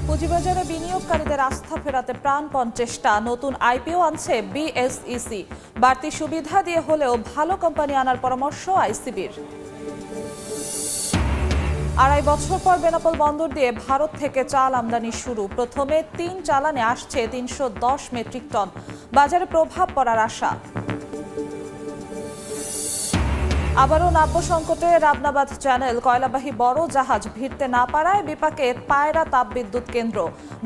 পুঁজিবাজারে বিনিয়োগকারীদের আস্থা ফেরাতে প্রাণপণ চেষ্টা। নতুন আইপিও আনছে বিএসইসি। বাড়তি সুবিধা দিয়ে হলেও ভালো কোম্পানি আনার পরামর্শ আইসিবির। 2.5 বছর পর বেনাপোল বন্দর দিয়ে ভারত থেকে চাল আমদানি শুরু। প্রথমে 3 চালানে আসছে 310 মেট্রিক টন। বাজারে প্রভাব পড়ার আশা। আবারও নাব্য সংকটে রাবনাবাদ চ্যানেল। কয়লাবাহী বড় জাহাজ ভিড়তে না পারায় বিপাকে পায়রা তাপবিদ্যুৎ কেন্দ্র।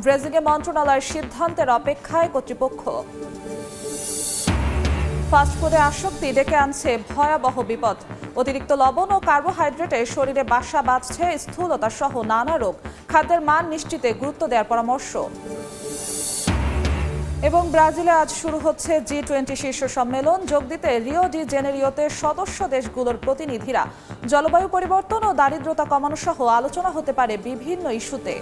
ড্রেজিংয়ে মন্ত্রণালয়ের সিদ্ধান্তের অপেক্ষায় কর্তৃপক্ষ। ফাস্টফুডে আসক্তি ডেকে আনছে ভয়াবহ বিপদ। অতিরিক্ত লবণ ও কার্বোহাইড্রেটে শরীরে বাসা বাঁধছে স্থূলতা সহ নানা রোগ। খাদ্যের মান নিশ্চিতে গুরুত্ব দেওয়ার পরামর্শ। এবং ব্রাজিলে আজ শুরু হচ্ছে G20 শীর্ষ সম্মেলন। যোগ দিতে রিও ডি জেনেরিওতে সদস্য দেশগুলোর প্রতিনিধিরা। জলবায়ু পরিবর্তন ও দারিদ্রতা কমানো সহ আলোচনা হতে পারে বিভিন্ন ইস্যুতে।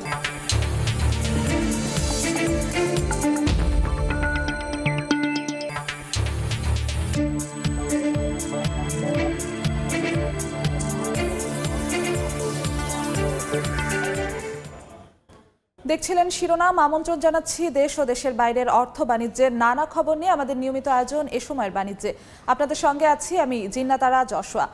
দেখছিলেন শিরোনাম। আমন্ত্রণ জানাচ্ছি দেশ ও দেশের বাইরের অর্থ বাণিজ্যের নানা খবর নিয়ে আমাদের নিয়মিত আয়োজন এ সময়ের বাণিজ্যে। আপনাদের সঙ্গে আছি আমি জিন্নাতারা জশোয়া।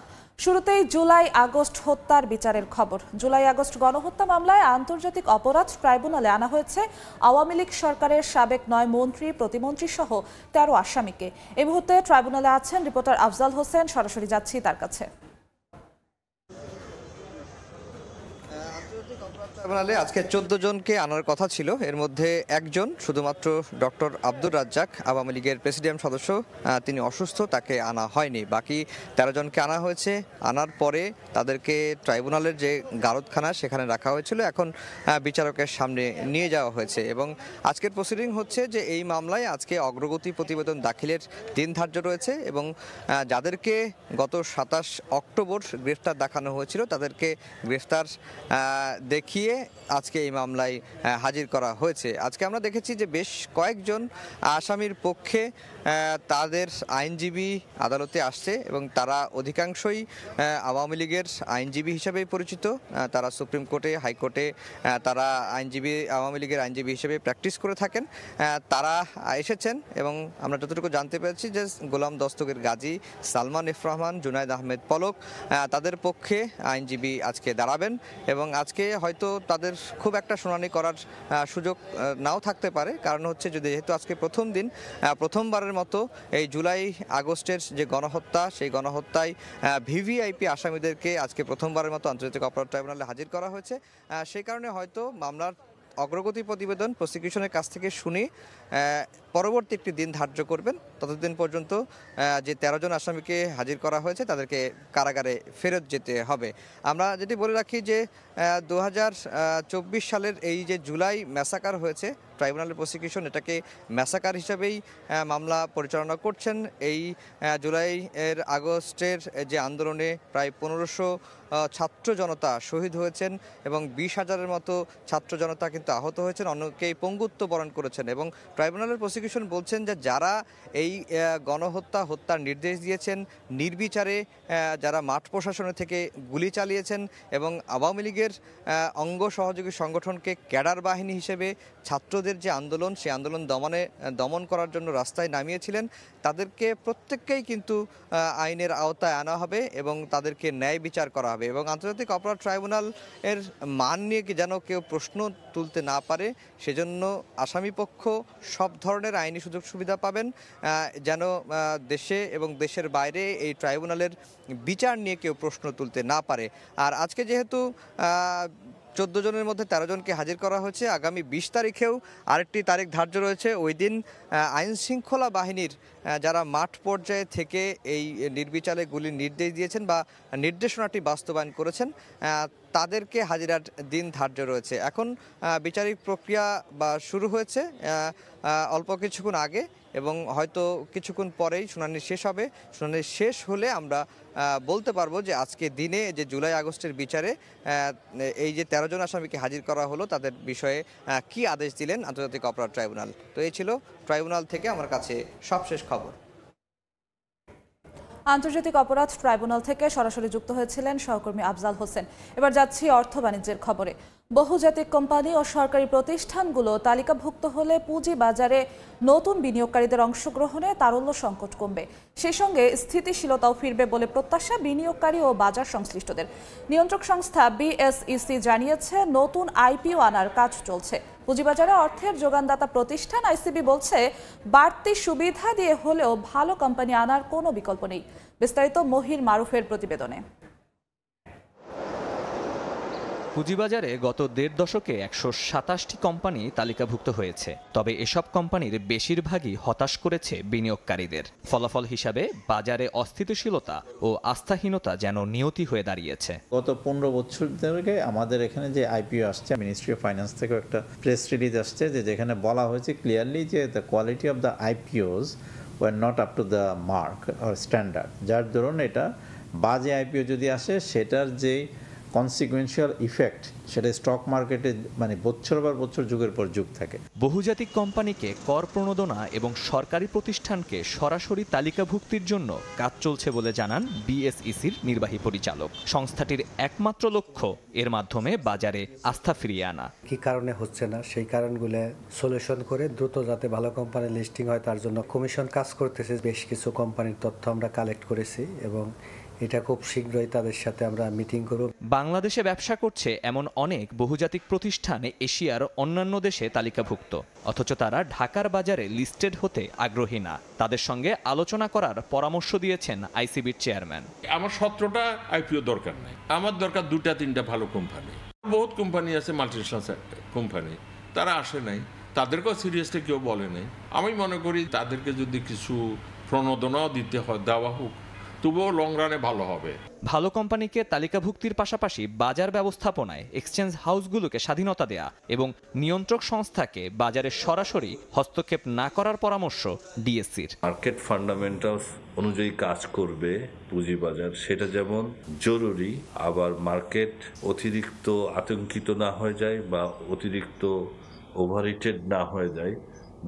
শুরুতেই জুলাই আগস্ট হত্যার বিচারের খবর। জুলাই আগস্ট গণহত্যা মামলায় আন্তর্জাতিক অপরাধ ট্রাইব্যুনালে আনা হয়েছে আওয়ামী লীগ সরকারের সাবেক 9 মন্ত্রী, প্রতিমন্ত্রী সহ 13 আসামিকে। এই মুহূর্তে ট্রাইব্যুনালে আছেন রিপোর্টার আফজাল হোসেন। সরাসরি যাচ্ছি তার কাছে। ট্রাইব্যুনালে আজকে 14 জনকে আনার কথা ছিল। এর মধ্যে একজন, শুধুমাত্র ডক্টর আব্দুর রাজ্জাক, আওয়ামী লীগের প্রেসিডিয়াম সদস্য, তিনি অসুস্থ, তাকে আনা হয়নি। বাকি 13 জনকে আনা হয়েছে। আনার পরে তাদেরকে ট্রাইব্যুনালের যে গারদখানা সেখানে রাখা হয়েছিল, এখন বিচারকের সামনে নিয়ে যাওয়া হয়েছে। এবং আজকের প্রসিডিং হচ্ছে যে এই মামলায় আজকে অগ্রগতি প্রতিবেদন দাখিলের দিন ধার্য রয়েছে এবং যাদেরকে গত 27 অক্টোবর গ্রেফতার দেখানো হয়েছিল তাদেরকে গ্রেফতার দেখিয়ে আজকে এই মামলায় হাজির করা হয়েছে। আজকে আমরা দেখেছি যে বেশ কয়েকজন আসামির পক্ষে তাদের আইনজীবী আদালতে আসছে এবং তারা অধিকাংশই আওয়ামী লীগের আইনজীবী হিসেবে পরিচিত। তারা সুপ্রিম কোর্টে, হাইকোর্টে তারা আওয়ামী লীগের আইনজীবী হিসেবে প্র্যাকটিস করে থাকেন। তারা এসেছেন এবং আমরা যতটুকু জানতে পেরেছি যে গোলাম দস্তগীর গাজী, সালমান এফ রহমান, জুনায়েদ আহমেদ পলক, তাদের পক্ষে আইনজীবী আজকে দাঁড়াবেন এবং আজকে হয়তো তাদের খুব একটা শুনানি করার সুযোগ নাও থাকতে পারে। কারণ হচ্ছে যেহেতু আজকে প্রথম দিন, প্রথমবারের মতো এই জুলাই আগস্টের যে গণহত্যা, সেই গণহত্যায় ভিভিআইপি আসামিদেরকে আজকে প্রথমবারের মতো আন্তর্জাতিক অপরাধ ট্রাইব্যুনালে হাজির করা হয়েছে। সেই কারণে হয়তো মামলার অগ্রগতি প্রতিবেদন প্রসিকিউশনের কাছ থেকে শুনে পরবর্তী একটি দিন ধার্য করবেন। ততদিন পর্যন্ত যে 13 জন আসামিকে হাজির করা হয়েছে তাদেরকে কারাগারে ফেরত যেতে হবে। আমরা যেটি বলে রাখি যে 2024 সালের এই যে জুলাই ম্যাসাকার হয়েছে, ট্রাইব্যুনালের প্রসিকিউশন এটাকে ম্যাসাকার হিসাবেই মামলা পরিচালনা করছেন। এই জুলাই আগস্টের যে আন্দোলনে প্রায় 1500 ছাত্র জনতা শহীদ হয়েছেন এবং 20,000-এর মতো ছাত্র জনতা কিন্তু আহত হয়েছেন, অনেকেই পঙ্গুত্ব বরণ করেছেন। এবং ট্রাইব্যুনালের প্রসিকিউশন বলছেন যে যারা এই হত্যার নির্দেশ দিয়েছেন, নির্বিচারে যারা মাঠ প্রশাসনের থেকে গুলি চালিয়েছেন এবং আওয়ামী লীগের অঙ্গ সহযোগী সংগঠনকে ক্যাডার বাহিনী হিসেবে ছাত্রদের যে আন্দোলন, সেই আন্দোলন দমন করার জন্য রাস্তায় নামিয়েছিলেন, তাদেরকে প্রত্যেককেই কিন্তু আইনের আওতায় আনা হবে এবং তাদেরকে ন্যায় বিচার করা হবে। এবং আন্তর্জাতিক অপরাধ ট্রাইব্যুনাল এর মান নিয়ে যেন কেউ প্রশ্ন তুলতে না পারে, সেজন্য আসামিপক্ষ সব ধরনের আইনি সুযোগ সুবিধা পাবেন, যেন দেশে এবং দেশের বাইরে এই ট্রাইব্যুনালের বিচার নিয়ে কেউ প্রশ্ন তুলতে না পারে। আর আজকে যেহেতু 14 জনের মধ্যে 13 জনকে হাজির করা হয়েছে, আগামী 20 তারিখেও আরেকটি তারিখ ধার্য রয়েছে। ওই দিন আইন শৃঙ্খলা বাহিনীর যারা মাঠ পর্যায়ে থেকে এই নির্বিচারে গুলির নির্দেশ দিয়েছেন বা নির্দেশনাটি বাস্তবায়ন করেছেন, তাদেরকে হাজিরার দিন ধার্য রয়েছে। এখন বিচারিক প্রক্রিয়া শুরু হয়েছে অল্প কিছুক্ষণ আগে এবং হয়তো কিছুক্ষণ পরেই শুনানি শেষ হবে। শুনানি শেষ হলে আমরা বলতে পারবো যে আজকে দিনে যে জুলাই আগস্টের বিচারে এই যে 13 জন আসামিকে হাজির করা হলো তাদের বিষয়ে কি আদেশ দিলেন আন্তর্জাতিক অপরাধ ট্রাইব্যুনাল। তো এই ছিল ট্রাইব্যুনাল থেকে আমার কাছে সবশেষ খবর। আন্তর্জাতিক অপরাধ ট্রাইব্যুনাল থেকে সরাসরি যুক্ত হয়েছিলেন সহকর্মী আফজাল হোসেন। এবার যাচ্ছি অর্থ বাণিজ্যের খবরে। বহুজাতিক কোম্পানি ও সরকারি প্রতিষ্ঠানগুলো তালিকাভুক্ত হলে পুঁজি বাজারে নতুন বিনিয়োগকারীদের অংশগ্রহণে তারল্য সংকট কমবে, সেই সঙ্গে স্থিতিশীলতাও ফিরবে বলে প্রত্যাশা বিনিয়োগকারী ও বাজার সংশ্লিষ্টদের। নিয়ন্ত্রক সংস্থা বিএসইসি জানিয়েছে নতুন আইপিও আনার কাজ চলছে। পুঁজিবাজারে অর্থের যোগানদাতা প্রতিষ্ঠান আইসিবি বলছে বাড়তি সুবিধা দিয়ে হলেও ভালো কোম্পানি আনার কোনো বিকল্প নেই। বিস্তারিত মহির মারুফের প্রতিবেদনে। পুঁজিবাজারে গত দেড় দশকে ১২৭টি কোম্পানি তালিকাভুক্ত হয়েছে। তবে এসব কোম্পানির বেশিরভাগই হতাশ করেছে বিনিয়োগকারীদের। ফলাফল হিসাবে বাজারে অস্থিতিশীলতা ও আস্থাহীনতা যেন নিয়তি হয়ে দাঁড়িয়েছে। গত ১৫ বছর ধরে আমাদের এখানে যে আইপিও আসছে, মিনিস্ট্রি অফ ফাইন্যান্স থেকে একটা প্রেস রিলিজ আসছে যেখানে বলা হয়েছে ক্লিয়ারলি যে the quality of the IPOs were not up to the mark or standard. যার ধরুন এটা বাজে আইপিও যদি আসে সেটার যে কনসিকুয়েন্সিয়াল ইফেক্ট সেটা স্টক মার্কেটে মানে বছর পর বছর যুগের পর যুগ থাকে। বহুজাতিক কোম্পানিকে কর প্রণোদনা এবং সরকারি প্রতিষ্ঠানকে সরাসরি তালিকাভুক্তির জন্য কাজ চলছে বলে জানান বিএসইসির নির্বাহী পরিচালক। সংস্থাটির একমাত্র লক্ষ্য এর মাধ্যমে বাজারে আস্থা ফিরিয়ে আনা। কি কারণে হচ্ছে না সেই কারণগুলো সলিউশন করে দ্রুত যাতে ভালো কোম্পানি লিস্টিং হয় তার জন্য কমিশন কাজ করতেছে। বেশ কিছু কোম্পানির তথ্য আমরা কালেক্ট করেছি এবং এটা খুব শীঘ্রই তাদের সাথে আমরা মিটিং করব। বাংলাদেশে ব্যবসা করছে এমন অনেক বহুজাতিক প্রতিষ্ঠানে এশিয়ার অন্যান্য দেশে তালিকাভুক্ত, অথচ তারা ঢাকার বাজারে লিস্টেড হতে আগ্রহী না। তাদের সঙ্গে আলোচনা করার পরামর্শ দিয়েছেন আইসিবির চেয়ারম্যান। আমার 17টা আইপিও দরকার নাই, আমার দরকার 2-3টা ভালো কোম্পানি। বহুত কোম্পানি আছে মাল্টিন্যাশনাল কোম্পানি, তারা আসে নাই, তাদেরকেও সিরিয়াসলি কেউ বলে নাই। আমি মনে করি তাদেরকে যদি কিছু প্রণোদনাও দিতে হয় দেওয়া হোক, তবুও লং রানে ভালো হবে। ভালো কোম্পানিকে তালিকাভুক্তির পাশাপাশি বাজার ব্যবস্থাপনায় এক্সচেঞ্জ হাউসগুলোকে স্বাধীনতা দেয়া এবং নিয়ন্ত্রক সংস্থাকে বাজারে সরাসরি হস্তক্ষেপ না করার পরামর্শ ডিএসসির। মার্কেট ফান্ডামেন্টালস অনুযায়ী কাজ করবে পুঁজিবাজার, সেটা যেমন জরুরি, আবার মার্কেট অতিরিক্ত আতঙ্কিত না হয়ে যায় বা অতিরিক্ত ওভারহিটেড না হয়ে যায়।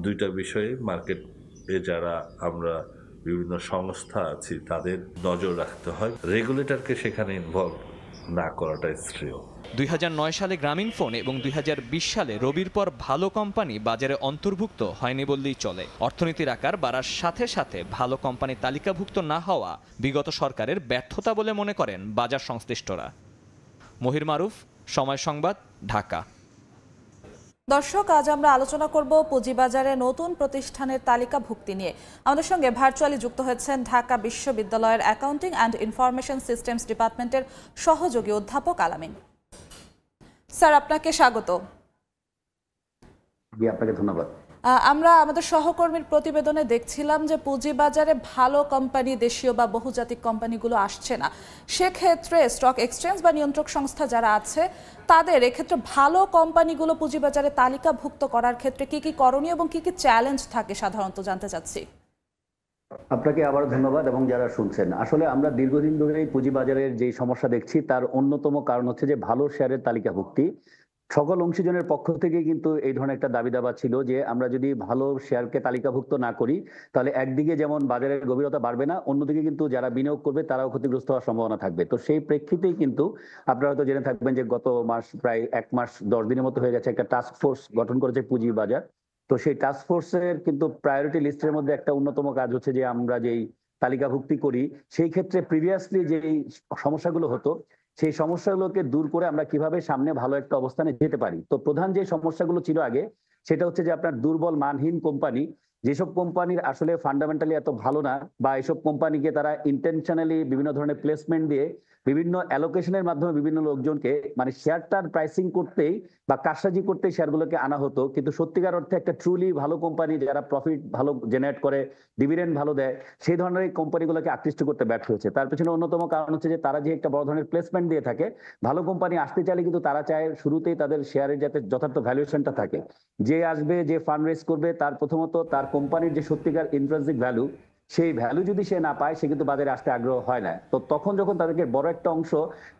দুইটা বিষয়ে মার্কেটে যারা আমরা বিভিন্ন সংস্থা আছে তাদের নজর রাখতে হয়। রেগুলেটরকে সেখানে ইনভলভ না করাটাই শ্রেয়। 2009 সালে গ্রামীণফোন এবং 2020 সালে রবির পর ভালো কোম্পানি বাজারে অন্তর্ভুক্ত হয়নি বললেই চলে। অর্থনীতির আকার বাড়ার সাথে সাথে ভালো কোম্পানি তালিকাভুক্ত না হওয়া বিগত সরকারের ব্যর্থতা বলে মনে করেন বাজার সংশ্লিষ্টরা। মহির মারুফ, সময় সংবাদ, ঢাকা। দর্শক, আজ আমরা আলোচনা করব পুঁজিবাজারে নতুন প্রতিষ্ঠানের তালিকাভুক্তি নিয়ে। আমাদের সঙ্গে ভার্চুয়ালি যুক্ত হয়েছেন ঢাকা বিশ্ববিদ্যালয়ের অ্যাকাউন্টিং অ্যান্ড ইনফরমেশন সিস্টেমস ডিপার্টমেন্টের সহযোগী অধ্যাপক আলামিন। স্যার, আপনাকে স্বাগত। আপনাকে ধন্যবাদ। আমরা আমাদের সহকর্মীর প্রতিবেদনে দেখছিলাম যে পুঁজিবাজারে ভালো কোম্পানি, দেশীয় বা বহুজাতিক কোম্পানিগুলো আসছে না। সেক্ষেত্রে স্টক এক্সচেঞ্জ বা নিয়ন্ত্রক সংস্থা যারা আছে তাদের এক্ষেত্রে ভালো কোম্পানিগুলো পুঁজিবাজারে তালিকাভুক্ত করার ক্ষেত্রে কি কি করণীয় এবং কি কি চ্যালেঞ্জ থাকে সাধারণত জানতে চাচ্ছি। আপনাকে আবার ধন্যবাদ এবং যারা শুনছেন, আসলে আমরা দীর্ঘদিন ধরে পুঁজিবাজারের যে সমস্যা দেখছি তার অন্যতম কারণ হচ্ছে যে ভালো শেয়ারের তালিকাভুক্তি। সকল অংশীজনের পক্ষ থেকে কিন্তু এই ধরনের একটা দাবি দাবা ছিল যে আমরা যদি ভালো শেয়ারকে তালিকাভুক্ত না করি তাহলে একদিকে যেমন বাজারের গভীরতা বাড়বে না, অন্যদিকে কিন্তু যারা বিনিয়োগ করবে তারাও ক্ষতিগ্রস্ত হওয়ার সম্ভাবনা থাকবে। তো সেই প্রেক্ষিতেই কিন্তু আপনারা হয়তো জেনে থাকবেন যে গত মাস প্রায় 1 মাস 10 দিনের মতো হয়ে গেছে একটা টাস্ক ফোর্স গঠন করেছে পুঁজিবাজার। তো সেই টাস্ক ফোর্সের কিন্তু প্রায়োরিটি লিস্টের মধ্যে একটা অন্যতম কাজ হচ্ছে যে আমরা যেই তালিকাভুক্তি করি সেই ক্ষেত্রে প্রিভিয়াসলি যেই সমস্যাগুলো হতো সেই সমস্যাগুলোকে দূর করে আমরা কিভাবে সামনে ভালো একটা অবস্থানে যেতে পারি। তো প্রধান যে সমস্যাগুলো ছিল আগে সেটা হচ্ছে যে আপনার দুর্বল মানহীন কোম্পানি, যেসব কোম্পানির আসলে ফান্ডামেন্টালি এত ভালো না বা এইসব কোম্পানিকে তারা ইন্টেনশনালি বিভিন্ন ধরনের প্লেসমেন্ট দিয়ে বিভিন্ন অ্যালোকেশনের মাধ্যমে বিভিন্ন লোকজনকে মানে শেয়ারটার প্রাইসিং করতেই বা কারসাজি করতেই শেয়ারগুলোকে আনা হতো, কিন্তু সত্যিকার অর্থে একটা ট্রুলি ভালো কোম্পানি যারা প্রফিট ভালো জেনারেট করে, ডিভিডেন্ড ভালো দেয়, সেই ধরনের কোম্পানিগুলোকে আকৃষ্ট করতে ব্যর্থ হয়েছে। তার পেছনে অন্যতম কারণ হচ্ছে যে তারা যে একটা বড় ধরনের প্লেসমেন্ট দিয়ে থাকে, ভালো কোম্পানি আসতে চাইলে কিন্তু তারা চায় শুরুতেই তাদের শেয়ারের যাতে যথার্থ ভ্যালুয়েশনটা থাকে। যে আসবে, যে ফান্ড রেজ করবে, তার প্রথমত তার কোম্পানির যে সত্যিকার ইন্ট্রিনসিক ভ্যালু, সেই ভ্যালু যদি সে না পায় সে কিন্তু বাজারে আসতে আগ্রহ হয় না। তো তখন যখন তাদেরকে বড় একটা অংশ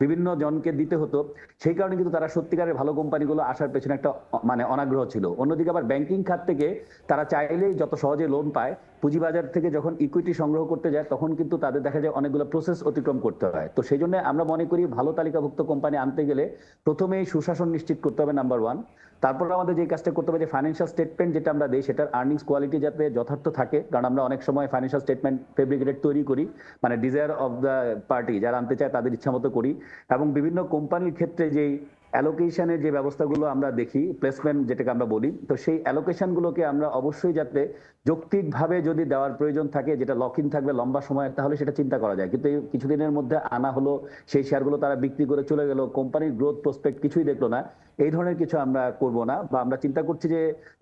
বিভিন্ন জনকে দিতে হতো, সেই কারণে কিন্তু তারা সত্যিকারের ভালো কোম্পানিগুলো আসার পেছনে একটা মানে অনাগ্রহ ছিল। অন্যদিকে আবার ব্যাংকিং খাত থেকে তারা চাইলেই যত সহজে লোন পায় পুঁজিবাজার থেকে যখন ইকুইটি সংগ্রহ করতে যায় তখন কিন্তু তাদের দেখা যায় অনেকগুলো প্রসেস অতিক্রম করতে হয়। তো সেই জন্য আমরা মনে করি ভালো তালিকাভুক্ত কোম্পানি আনতে গেলে প্রথমেই সুশাসন নিশ্চিত করতে হবে, নাম্বার 1। তারপর আমাদের যে কাজটা করতে হবে যে ফাইন্যান্সিয়াল স্টেটমেন্ট যেটা আমরা দিই সেটার আর্নিংস কোয়ালিটি যাতে যথার্থ থাকে, কারণ আমরা অনেক সময় ফাইন্যান্সিয়াল স্টেটমেন্ট ফেব্রিকেটেড তৈরি করি, মানে ডিজায়ার অফ দ্য পার্টি, যারা আনতে চায় তাদের ইচ্ছা মতো করি। এবং বিভিন্ন কোম্পানির ক্ষেত্রে যেই অ্যালোকেশনের যে ব্যবস্থাগুলো আমরা দেখি, প্লেসমেন্ট যেটাকে আমরা বলি, তো সেই অ্যালোকেশনগুলোকে আমরা অবশ্যই যাতে যৌক্তিকভাবে যদি দেওয়ার প্রয়োজন থাকে, যেটা লক ইন থাকবে লম্বা সময়, তাহলে সেটা চিন্তা করা যায়। কিন্তু এই কিছুদিনের মধ্যে আনা হলো, সেই শেয়ারগুলো তারা বিক্রি করে চলে গেল, কোম্পানির গ্রোথ প্রসপেক্ট কিছুই দেখলো না, এই ধরনের কিছু আমরা করব না। বা আমরা চিন্তা করছি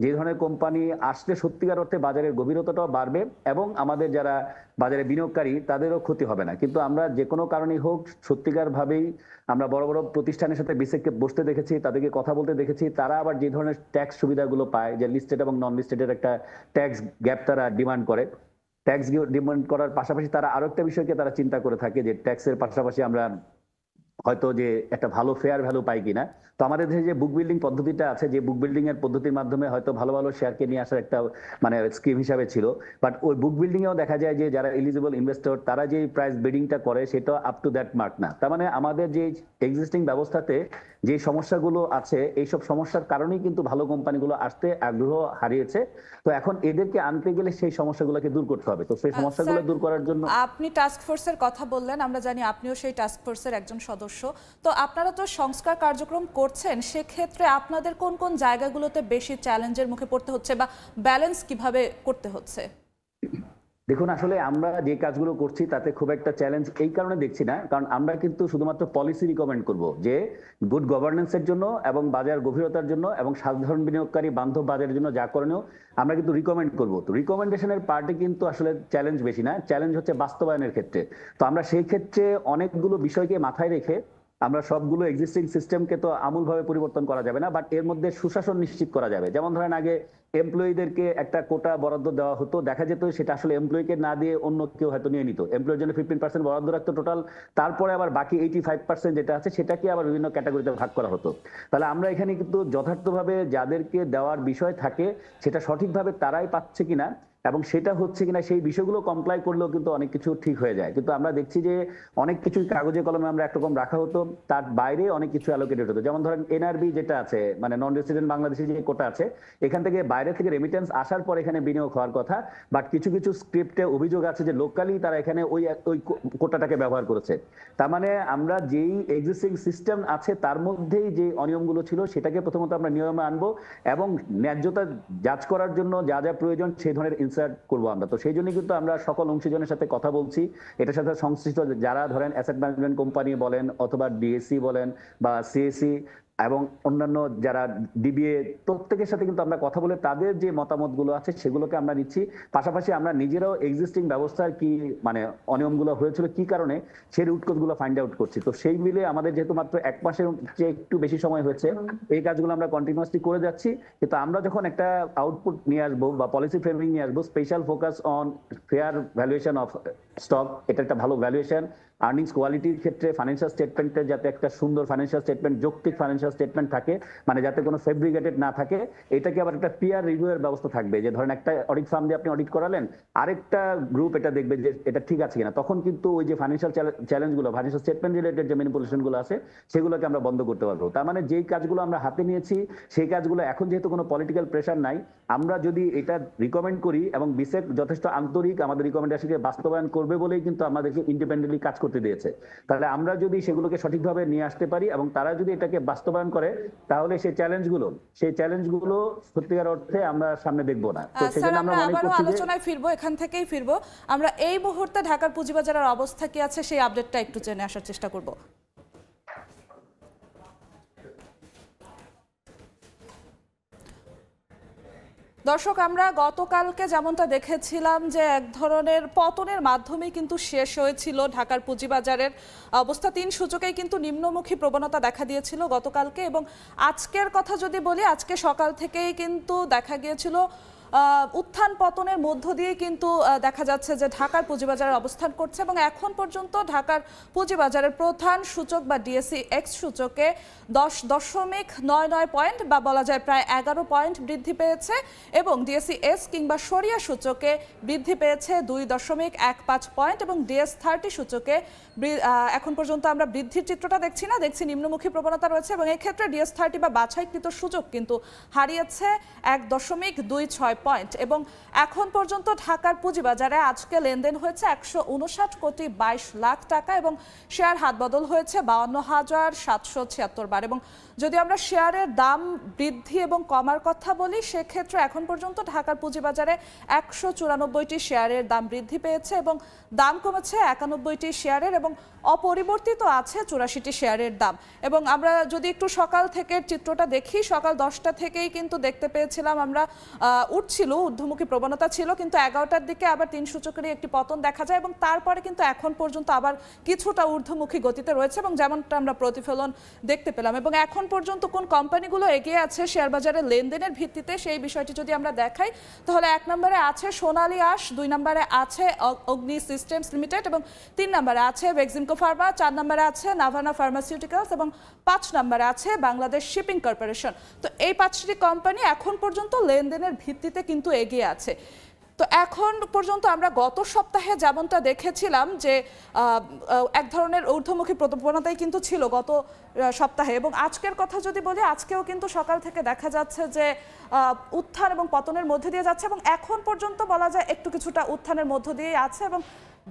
যে ধরনের কোম্পানি আসলে সত্যিকার অর্থে বাজারের গভীরতাটাও বাড়বে এবং আমাদের যারা বাজারে বিনিয়োগকারী তাদেরও ক্ষতি হবে না। কিন্তু আমরা যে কোনো কারণেই হোক সত্যিকার ভাবেই আমরা বড় বড় প্রতিষ্ঠানের সাথে বিসেককে বসতে দেখেছি, তাদেরকে কথা বলতে দেখেছি, তারা আবার যে ধরনের ট্যাক্স সুবিধাগুলো পায়, যে লিস্টেড এবং নন লিস্টেডের একটা ট্যাক্স গ্যাপ তারা ডিমান্ড করে, ট্যাক্স ডিমান্ড করার পাশাপাশি তারা আরো একটা বিষয়কে তারা চিন্তা করে থাকে যে ট্যাক্সের পাশাপাশি আমরা হয়তো যে একটা ভালো ফেয়ার ভ্যালু পাই কিনা। তো আমাদের দেশে যে বুক বিল্ডিং পদ্ধতিটা আছে, যে বুক বিল্ডিং এর পদ্ধতির মাধ্যমে হয়তো ভালো ভালো শেয়ারকে নিয়ে আসার একটা মানে স্কিম হিসাবে ছিল, বাট ওই বুক বিল্ডিং এও দেখা যায় যে যারা এলিজিবল ইনভেস্টর তারা যে প্রাইস বিডিংটা করে সেটা আপ টু দ্যাট মার্ক না। তার মানে আমাদের যে এক্সিস্টিং ব্যবস্থাতে যে সমস্যাগুলো আছে, এইসব সমস্যার কারণেই কিন্তু ভালো কোম্পানিগুলো আসতে আগ্রহ হারিয়েছে। তো এখন এদেরকে আনতে গেলে সেই সমস্যাগুলোকে দূর করতে হবে। তো সেই সমস্যাগুলো দূর করার জন্য আপনি টাস্ক ফোর্সের কথা বললেন, আমরা জানি আপনিও সেই টাস্ক ফোর্সের একজন সদস্য। তো আপনারা তো সংস্কার কার্যক্রম করছেন, সেক্ষেত্রে আপনাদের কোন কোন জায়গাগুলোতে বেশি চ্যালেঞ্জের মুখে পড়তে হচ্ছে বা ব্যালেন্স কিভাবে করতে হচ্ছে? দেখুন, আসলে আমরা যে কাজগুলো করছি তাতে খুব একটা চ্যালেঞ্জ এই কারণে দেখছি না, কারণ আমরা কিন্তু শুধুমাত্র পলিসি রিকমেন্ড করব যে গুড গভর্নেন্সের জন্য এবং বাজার গভীরতার জন্য এবং সাধারণ বিনিয়োগকারী বান্ধব বাজারের জন্য যা করণীয় আমরা কিন্তু রিকমেন্ড করব। তো রিকমেন্ডেশনের পার্টে কিন্তু আসলে চ্যালেঞ্জ বেশি না, চ্যালেঞ্জ হচ্ছে বাস্তবায়নের ক্ষেত্রে। তো আমরা সেই ক্ষেত্রে অনেকগুলো বিষয়কে মাথায় রেখে আমরা সবগুলো এক্সিস্টিং সিস্টেমকে তো আমূলভাবে পরিবর্তন করা যাবে না, বাট এর মধ্যে সুশাসন নিশ্চিত করা যাবে। যেমন ধরেন আগে এমপ্লয়ীদেরকে একটা কোটা বরাদ্দ দেওয়া হতো, দেখা যেত সেটা আসলে এমপ্লয়ীকে না দিয়ে অন্য কেউ হয়তো নিয়ে নিত, এমপ্লয়ীর জন্য 15% বরাদ্দ রাখতো টোটাল, তারপরে আবার বাকি 85% যেটা আছে সেটাকে আবার বিভিন্ন ক্যাটাগরিতে ভাগ করা হতো। তাহলে আমরা এখানে কিন্তু যথার্থভাবে যাদেরকে দেওয়ার বিষয় থাকে সেটা সঠিকভাবে তারাই পাচ্ছে কিনা এবং সেটা হচ্ছে কিনা সেই বিষয়গুলো কমপ্লাই করলেও কিন্তু অনেক কিছু ঠিক হয়ে যায়। কিন্তু আমরা দেখছি যে অনেক কিছুই কাগজে কলমে আমরা একরকম রাখা হতো, তার বাইরে অনেক কিছু অ্যালোকেটেড হতো। যেমন ধরেন এনআরবি যেটা আছে, মানে নন রেসিডেন্ট বাংলাদেশি যে কোটা আছে, এখান থেকে বাইরে থেকে রেমিটেন্স আসার পর এখানে বিনিয়োগ হওয়ার কথা, বাট কিছু কিছু স্ক্রিপ্টে অভিযোগ আছে যে লোকালি তারা এখানে ওই কোটাটাকে ব্যবহার করেছে। তার মানে আমরা যেই এক্সিস্টিং সিস্টেম আছে তার মধ্যেই যে অনিয়মগুলো ছিল সেটাকে প্রথমত আমরা নিয়মে আনবো এবং ন্যায্যতা যাচ করার জন্য যা যা প্রয়োজন সেই ধরনের ইনসার্ট করবো আমরা। তো সেই জন্য কিন্তু আমরা সকল অংশীজনের সাথে কথা বলছি, এটার সাথে সংশ্লিষ্ট যারা ধরেন অ্যাসেট ম্যানেজমেন্ট কোম্পানি বলেন অথবা ডিএসসি বলেন বা সিএসসি এবং অন্যান্য যারা ডিবিএ, প্রত্যেকের সাথে কিন্তু আমরা কথা বলে তাদের যে মতামতগুলো আছে সেগুলোকে আমরা নিচ্ছি। পাশাপাশি আমরা নিজেরাও এক্সিস্টিং ব্যবস্থার কি মানে অনিয়মগুলো হয়েছিল কি কারণে সেই রুট কজগুলো ফাইন্ড আউট করছি। তো সেই মিলে আমাদের যেহেতু মাত্র 1 মাসের চেয়ে একটু বেশি সময় হয়েছে, এই কাজগুলো আমরা কন্টিনিউয়াসলি করে যাচ্ছি। কিন্তু আমরা যখন একটা আউটপুট নিয়ে আসবো বা পলিসি ফ্রেমিং নিয়ে আসবো, special focus on fair valuation of stock, এটা একটা ভালো ভ্যালুয়েশন, আর্নিংস কোয়ালিটির ক্ষেত্রে ফাইন্যান্সিয়াল স্টেটমেন্টে যাতে একটা সুন্দর ফাইন্যান্সিয়াল স্টেটমেন্ট, যৌক্তিক ফাইন্যান্সিয়াল স্টেটমেন্ট থাকে, মানে যাতে কোনো ফেব্রিকেটেড না থাকে, এটাকে আবার একটা পিয়ার রিভিউ এর ব্যবস্থা থাকবে। যে ধরেন একটা অডিট ফার্ম দিয়ে আপনি অডিট করালেন, আরেকটা গ্রুপ এটা দেখবে যে এটা ঠিক আছে কিনা, তখন কিন্তু ওই যে ফাইন্যান্সিয়াল চ্যালেঞ্জগুলো, ফাইন্যান্সিয়াল স্টেটমেন্ট রিলেটেড যে ম্যানিপুলেশনগুলো আছে সেগুলোকে আমরা বন্ধ করতে পারবো। তার মানে যেই কাজগুলো আমরা হাতে নিয়েছি সেই কাজগুলো এখন যেহেতু কোনো পলিটিক্যাল প্রেশার নাই, আমরা যদি এটা রিকমেন্ড করি এবং বিসেক যথেষ্ট আন্তরিক আমাদের রিকমেন্ডেশনকে বাস্তবায়ন করবে বলেই কিন্তু আমাদেরকে ইন্ডিপেন্ডেন্টলি কাজ করতে দিয়েছে, তাহলে আমরা যদি সেগুলোকে সঠিকভাবে নিয়ে আসতে পারি এবং তারা যদি এটাকে বাস্তবায়ন করে তাহলে সেই চ্যালেঞ্জগুলো সত্যিকার অর্থে আমরা সামনে দেখবো না। তো সেজন্য আমরা মনে করছি যে আলোচনায় ফিরবো, এখান থেকেই ফিরবো। আমরা এই মুহূর্তে ঢাকার পুঁজিবাজারের অবস্থা কি আছে সেই আপডেটটা একটু জেনে আসার চেষ্টা করব। দর্শক, আমরা গতকালকে যেমনটা দেখেছিলাম যে এক ধরনের পতনের মাধ্যমে কিন্তু শেষ হয়েছিল ঢাকার পুঁজিবাজারের অবস্থা, 3 সূচকেই কিন্তু নিম্নমুখী প্রবণতা দেখা দিয়েছিল গতকালকে। এবং আজকের কথা যদি বলি, আজকে সকাল থেকেই কিন্তু দেখা গিয়েছিল উত্থান পতনের মধ্য দিয়ে কিন্তু দেখা যাচ্ছে যে ঢাকার পুঁজিবাজারের অবস্থান করছে এবং এখন পর্যন্ত ঢাকার পুঁজিবাজারের প্রধান সূচক বা ডিএসই এক্স সূচকে 10.99 পয়েন্ট বা বলা যায় প্রায় 11 পয়েন্ট বৃদ্ধি পেয়েছে এবং ডিএসই এস কিংবা সরিয়া সূচকে বৃদ্ধি পেয়েছে 2.15 পয়েন্ট এবং ডিএস 30 সূচকে এখন পর্যন্ত আমরা বৃদ্ধির চিত্রটা দেখছি না, দেখছি নিম্নমুখী প্রবণতা রয়েছে এবং এই ক্ষেত্রে ডিএস 30 বা বাছাইকৃত সূচক কিন্তু হারিয়েছে 1.26 পয়েন্ট এবং এখন পর্যন্ত ঢাকার পুঁজিবাজারে আজকে লেনদেন হয়েছে 159.22 টাকা এবং শেয়ার হাতবদল হয়েছে 52,776 বার এবং যদি আমরা শেয়ারের দাম বৃদ্ধি এবং কমার কথা বলি সেক্ষেত্রে এখন পর্যন্ত ঢাকার পুঁজিবাজারে 194টি শেয়ারের দাম বৃদ্ধি পেয়েছে এবং দাম কমেছে 91টি শেয়ারের এবং অপরিবর্তিত আছে 84টি শেয়ারের দাম এবং আমরা যদি একটু সকাল থেকে চিত্রটা দেখি সকাল 10টা থেকেই কিন্তু দেখতে পেয়েছিলাম আমরা উঠছিল, ঊর্ধ্বমুখী প্রবণতা ছিল কিন্তু 11টার দিকে আবার 3 সূচকেরই একটি পতন দেখা যায় এবং তারপরে কিন্তু এখন পর্যন্ত আবার কিছুটা ঊর্ধ্বমুখী গতিতে রয়েছে এবং যেমনটা আমরা প্রতিফলন দেখতে পেলাম এবং এখন পর্যন্ত কোন কোম্পানিগুলো এগিয়ে আছে শেয়ার বাজারে লেনদেনের ভিত্তিতে সেই বিষয়টি যদি আমরা দেখাই তাহলে 1 নম্বরে আছে সোনালী আঁশ, 2 নম্বরে আছে অগ্নি সিস্টেমস লিমিটেড এবং 3 নম্বরে আছে বেক্সিমকো ফার্মা, 4 নম্বরে আছে নাভানা ফার্মাসিউটিক্যালস এবং 5 নম্বরে আছে বাংলাদেশ শিপিং কর্পোরেশন। তো এই 5টি কোম্পানি এখন পর্যন্ত লেনদেনের ভিত্তিতে কিন্তু এগিয়ে আছে। তো এখন পর্যন্ত আমরা গত সপ্তাহে যেমনটা দেখেছিলাম যে এক ধরনের ঊর্ধ্বমুখী প্রবণতাই কিন্তু ছিল গত সপ্তাহে এবং আজকের কথা যদি বলি আজকেও কিন্তু সকাল থেকে দেখা যাচ্ছে যে উত্থান এবং পতনের মধ্যে দিয়ে যাচ্ছে এবং এখন পর্যন্ত বলা যায় একটু কিছুটা উত্থানের মধ্য দিয়েই আছে এবং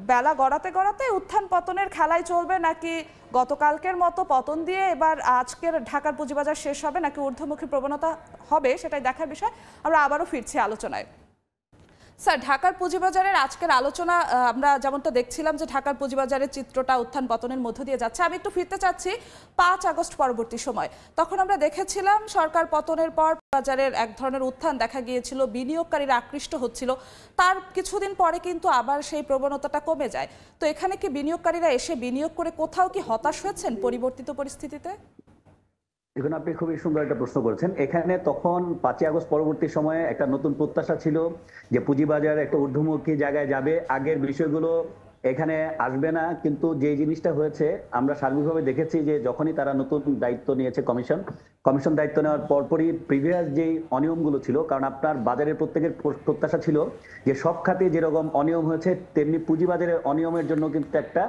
বেলা গড়াতে গড়াতে উত্থান পতনের খেলাই চলবে নাকি গতকালকের মতো পতন দিয়ে এবার আজকের ঢাকার পুঁজিবাজার শেষ হবে নাকি ঊর্ধ্বমুখী প্রবণতা হবে সেটাই দেখার বিষয়। আমরা আবারও ফিরছি আলোচনায়। স্যার, ঢাকার পুঁজিবাজারের আজকের আলোচনা আমরা যেমনটা দেখছিলাম যে ঢাকার পুঁজিবাজারের চিত্রটা উত্থান পতনের মধ্য দিয়ে যাচ্ছে। আমি একটু ফিরতে চাচ্ছি 5 আগস্ট পরবর্তী সময়। তখন আমরা দেখেছিলাম সরকার পতনের পর বাজারের এক ধরনের উত্থান দেখা গিয়েছিল, বিনিয়োগকারীরা আকৃষ্ট হচ্ছিল, তার কিছুদিন পরে কিন্তু আবার সেই প্রবণতাটা কমে যায়। তো এখানে কি বিনিয়োগকারীরা এসে বিনিয়োগ করে কোথাও কি হতাশ হয়েছেন পরিবর্তিত পরিস্থিতিতে? এখন আপনি খুবই সুন্দর একটা প্রশ্ন করেছেন। এখানে তখন 5 আগস্ট পরবর্তী সময়ে একটা নতুন প্রত্যাশা ছিল যে পুঁজিবাজার একটা ঊর্ধ্বমুখী জায়গায় যাবে, আগের বিষয়গুলো এখানে আসবে না। কিন্তু যে জিনিসটা হয়েছে আমরা সার্বিকভাবে দেখেছি যে যখনই তারা নতুন দায়িত্ব নিয়েছে কমিশন দায়িত্ব নেওয়ার পরপরই প্রিভিয়াস যেই অনিয়মগুলো ছিল, কারণ আপনার বাজারের প্রত্যেকের প্রত্যাশা ছিল যে সব খাতে যেরকম অনিয়ম হয়েছে তেমনি পুঁজিবাজারের অনিয়মের জন্য কিন্তু একটা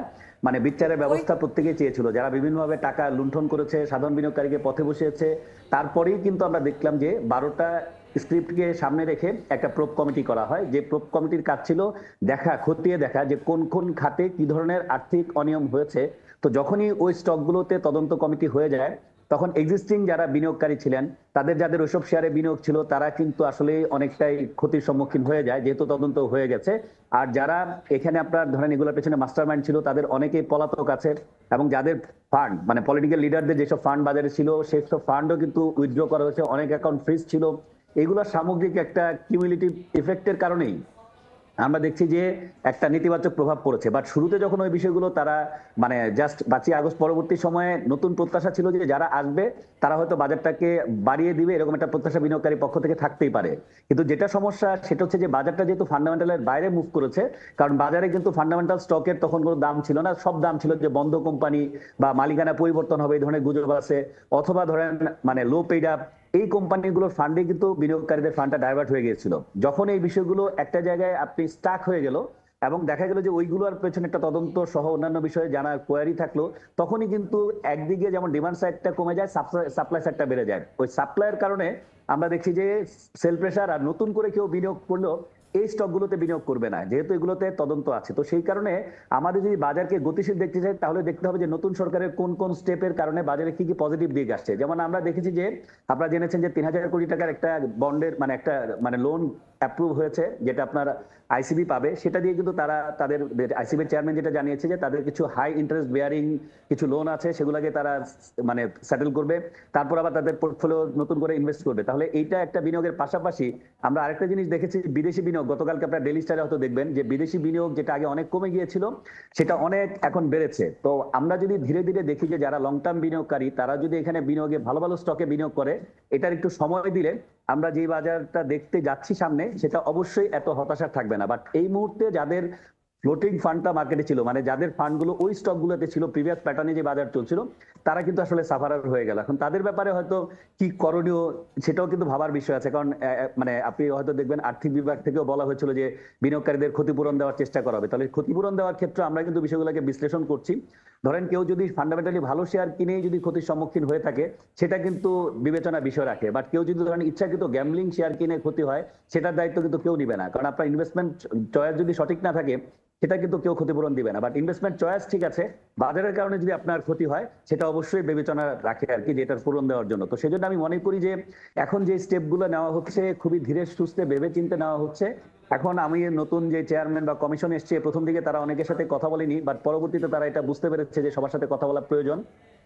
মানে বিচারের ব্যবস্থা প্রত্যেকেই চেয়েছিল, যারা বিভিন্নভাবে টাকা লুণ্ঠন করেছে, সাধারণ বিনিয়োগকারীকে পথে বসিয়েছে। তারপরেই কিন্তু আমরা দেখলাম যে 12টা স্ক্রিপ্টকে সামনে রেখে একটা প্রোব কমিটি করা হয়, যে প্রোব কমিটির কাজ ছিল খতিয়ে দেখা যে কোন কোন খাতে কি ধরনের আর্থিক অনিয়ম হয়েছে। তো যখনই ওই স্টকগুলোতে তদন্ত কমিটি হয়ে যায় তখন এক্সিস্টিং যারা বিনিয়োগকারী ছিলেন যাদের ওইসব শেয়ারে বিনিয়োগ ছিল তারা কিন্তু আসলে অনেকটাই ক্ষতির সম্মুখীন হয়ে যায় যেহেতু তদন্ত হয়ে গেছে। আর যারা এখানে আপনার ধরেন এগুলোর পেছনে মাস্টারমাইন্ড ছিল তাদের অনেকেই পলাতক আছে এবং যাদের ফান্ড মানে পলিটিক্যাল লিডারদের যেসব ফান্ড বাজারে ছিল সেই সব ফান্ডও কিন্তু উইথড্র করা হয়েছে, অনেক অ্যাকাউন্ট ফ্রিজ ছিল। এগুলো সামগ্রিক একটা কিউমুলেটিভ ইফেক্টের কারণেই আমরা দেখছি যে একটা নেতিবাচক প্রভাব পড়েছে। বাট শুরুতে যখন ওই বিষয়গুলো তারা মানে জাস্ট 5 আগস্ট পরবর্তী সময়ে নতুন প্রত্যাশা ছিল যে যারা আসবে তারা হয়তো বাজারটাকে বাড়িয়ে দিবে, এরকম একটা প্রত্যাশা বিনিয়োগকারী পক্ষ থেকে থাকতেই পারে। কিন্তু যেটা সমস্যা সেটা হচ্ছে যে বাজারটা যেহেতু ফান্ডামেন্টালের বাইরে মুভ করেছে, কারণ বাজারে কিন্তু ফান্ডামেন্টাল স্টকের তখন কোনো দাম ছিল না, সব দাম ছিল যে বন্ধ কোম্পানি বা মালিকানা পরিবর্তন হবে এই ধরনের গুজব আছে, অথবা ধরেন মানে লো পেইড আপ, এই কোম্পানিগুলোর ফান্ডে কিন্তু বিনিয়োগকারীদের ফান্ডটা ডাইভার্ট হয়ে গিয়েছিল। যখন এই বিষয়গুলো একটা জায়গায় আপনি স্টাক হয়ে গেল এবং দেখা গেল যে ওইগুলোর পেছনে একটা তদন্ত সহ অন্যান্য বিষয়ে জানার কোয়ারি থাকলো, তখনই কিন্তু একদিকে যেমন ডিমান্ড সাইডটা কমে যায়, সাপ্লাই সাইডটা বেড়ে যায়। ওই সাপ্লাইয়ের কারণে আমরা দেখছি যে সেল প্রেসার আর নতুন করে কেউ বিনিয়োগ করলেও এই স্টকগুলোতে বিনিয়োগ করবে না যেহেতু এগুলোতে তদন্ত আছে। তো সেই কারণে আমাদের যদি বাজারকে গতিশীল দেখতে চাই তাহলে দেখতে হবে যে নতুন সরকারের কোন কোন স্টেপের কারণে বাজারে কি কি পজিটিভ দিক আসছে। যেমন আমরা দেখেছি যে আপনারা জেনেছেন যে 3000 কোটি টাকার একটা বন্ডের মানে একটা মানে লোন অ্যাপ্রুভ হয়েছে যেটা আপনার আইসিবি পাবে, সেটা দিয়ে কিন্তু তারা তাদের আইসিবির চেয়ারম্যান যেটা জানিয়েছে যে তাদের কিছু হাই ইন্টারেস্ট বেয়ারিং কিছু লোন আছে সেগুলোকে তারা মানে সেটেল করবে, তারপর আবার তাদের পোর্টফোলিও নতুন করে ইনভেস্ট করবে। তাহলে এইটা একটা বিনিয়োগের পাশাপাশি আমরা আরেকটা জিনিস দেখেছি, বিদেশি বিনিয়োগ। গতকালকে আপনারা ডেইলি স্টারে হয়তো দেখবেন যে বিদেশি বিনিয়োগ যেটা আগে অনেক কমে গিয়েছিল সেটা অনেক এখন বেড়েছে। তো আমরা যদি ধীরে ধীরে দেখি যে যারা লং টার্ম বিনিয়োগকারী তারা যদি এখানে বিনিয়োগে ভালো ভালো স্টকে বিনিয়োগ করে, এটার একটু সময় দিলে আমরা যে বাজারটা দেখতে যাচ্ছি সামনে সেটা অবশ্যই এত হতাশা থাকবে না। বাট এই মুহূর্তে যাদের ফ্লোটিং ফান্ডটা মার্কেটে ছিল, মানে যাদের ফান্ডগুলো ওই স্টকগুলোতে ছিল, প্রিভিয়াস প্যাটার্নে যে বাজার চলছিল, তারা কিন্তু আসলে সাফারার হয়ে গেল। এখন তাদের ব্যাপারে হয়তো কি করণীয় সেটাও কিন্তু ভাবার বিষয় আছে। কারণ মানে আপনি হয়তো দেখবেন আর্থিক বিভাগ থেকেও বলা হয়েছিল যে বিনিয়োগকারীদের ক্ষতিপূরণ দেওয়ার চেষ্টা করা হবে। তাহলে ক্ষতিপূরণ দেওয়ার ক্ষেত্রে আমরা কিন্তু বিষয়গুলোকে বিশ্লেষণ করছি। ধরেন কেউ যদি ফান্ডামেন্টালি ভালো শেয়ার কিনেই যদি ক্ষতির সম্মুখীন হয়ে থাকে সেটা কিন্তু বিবেচনা বিষয় রাখে। বাট কেউ যদি ধরেন ইচ্ছাকৃত গ্যাম্বলিং শেয়ার কিনে ক্ষতি হয়, সেটার দায়িত্ব কিন্তু কেউ নিবে না। কারণ আপনার ইনভেস্টমেন্ট চয়েস যদি সঠিক না থাকে সেটা কিন্তু কেউ ক্ষতিপূরণ দিবে না। বাট ইনভেস্টমেন্ট চয়েস ঠিক আছে, বাজারের কারণে যদি আপনার ক্ষতি হয় সেটা অবশ্যই বিবেচনা রাখে আর কি, যেটার পূরণ দেওয়ার জন্য। তো সেজন্য আমি মনে করি যে এখন যে স্টেপগুলো নেওয়া হচ্ছে খুবই ধীরে সুস্থে ভেবে চিন্তে নেওয়া হচ্ছে। এখন আমি নতুন যে চেয়ারম্যান বা কমিশন এসছে, প্রথম দিকে তারা অনেকের সাথে কথা বলেনি, বাট পরবর্তীতে তারা এটা বুঝতে পেরেছে যে সবার সাথে কথা বলা প্রয়োজন।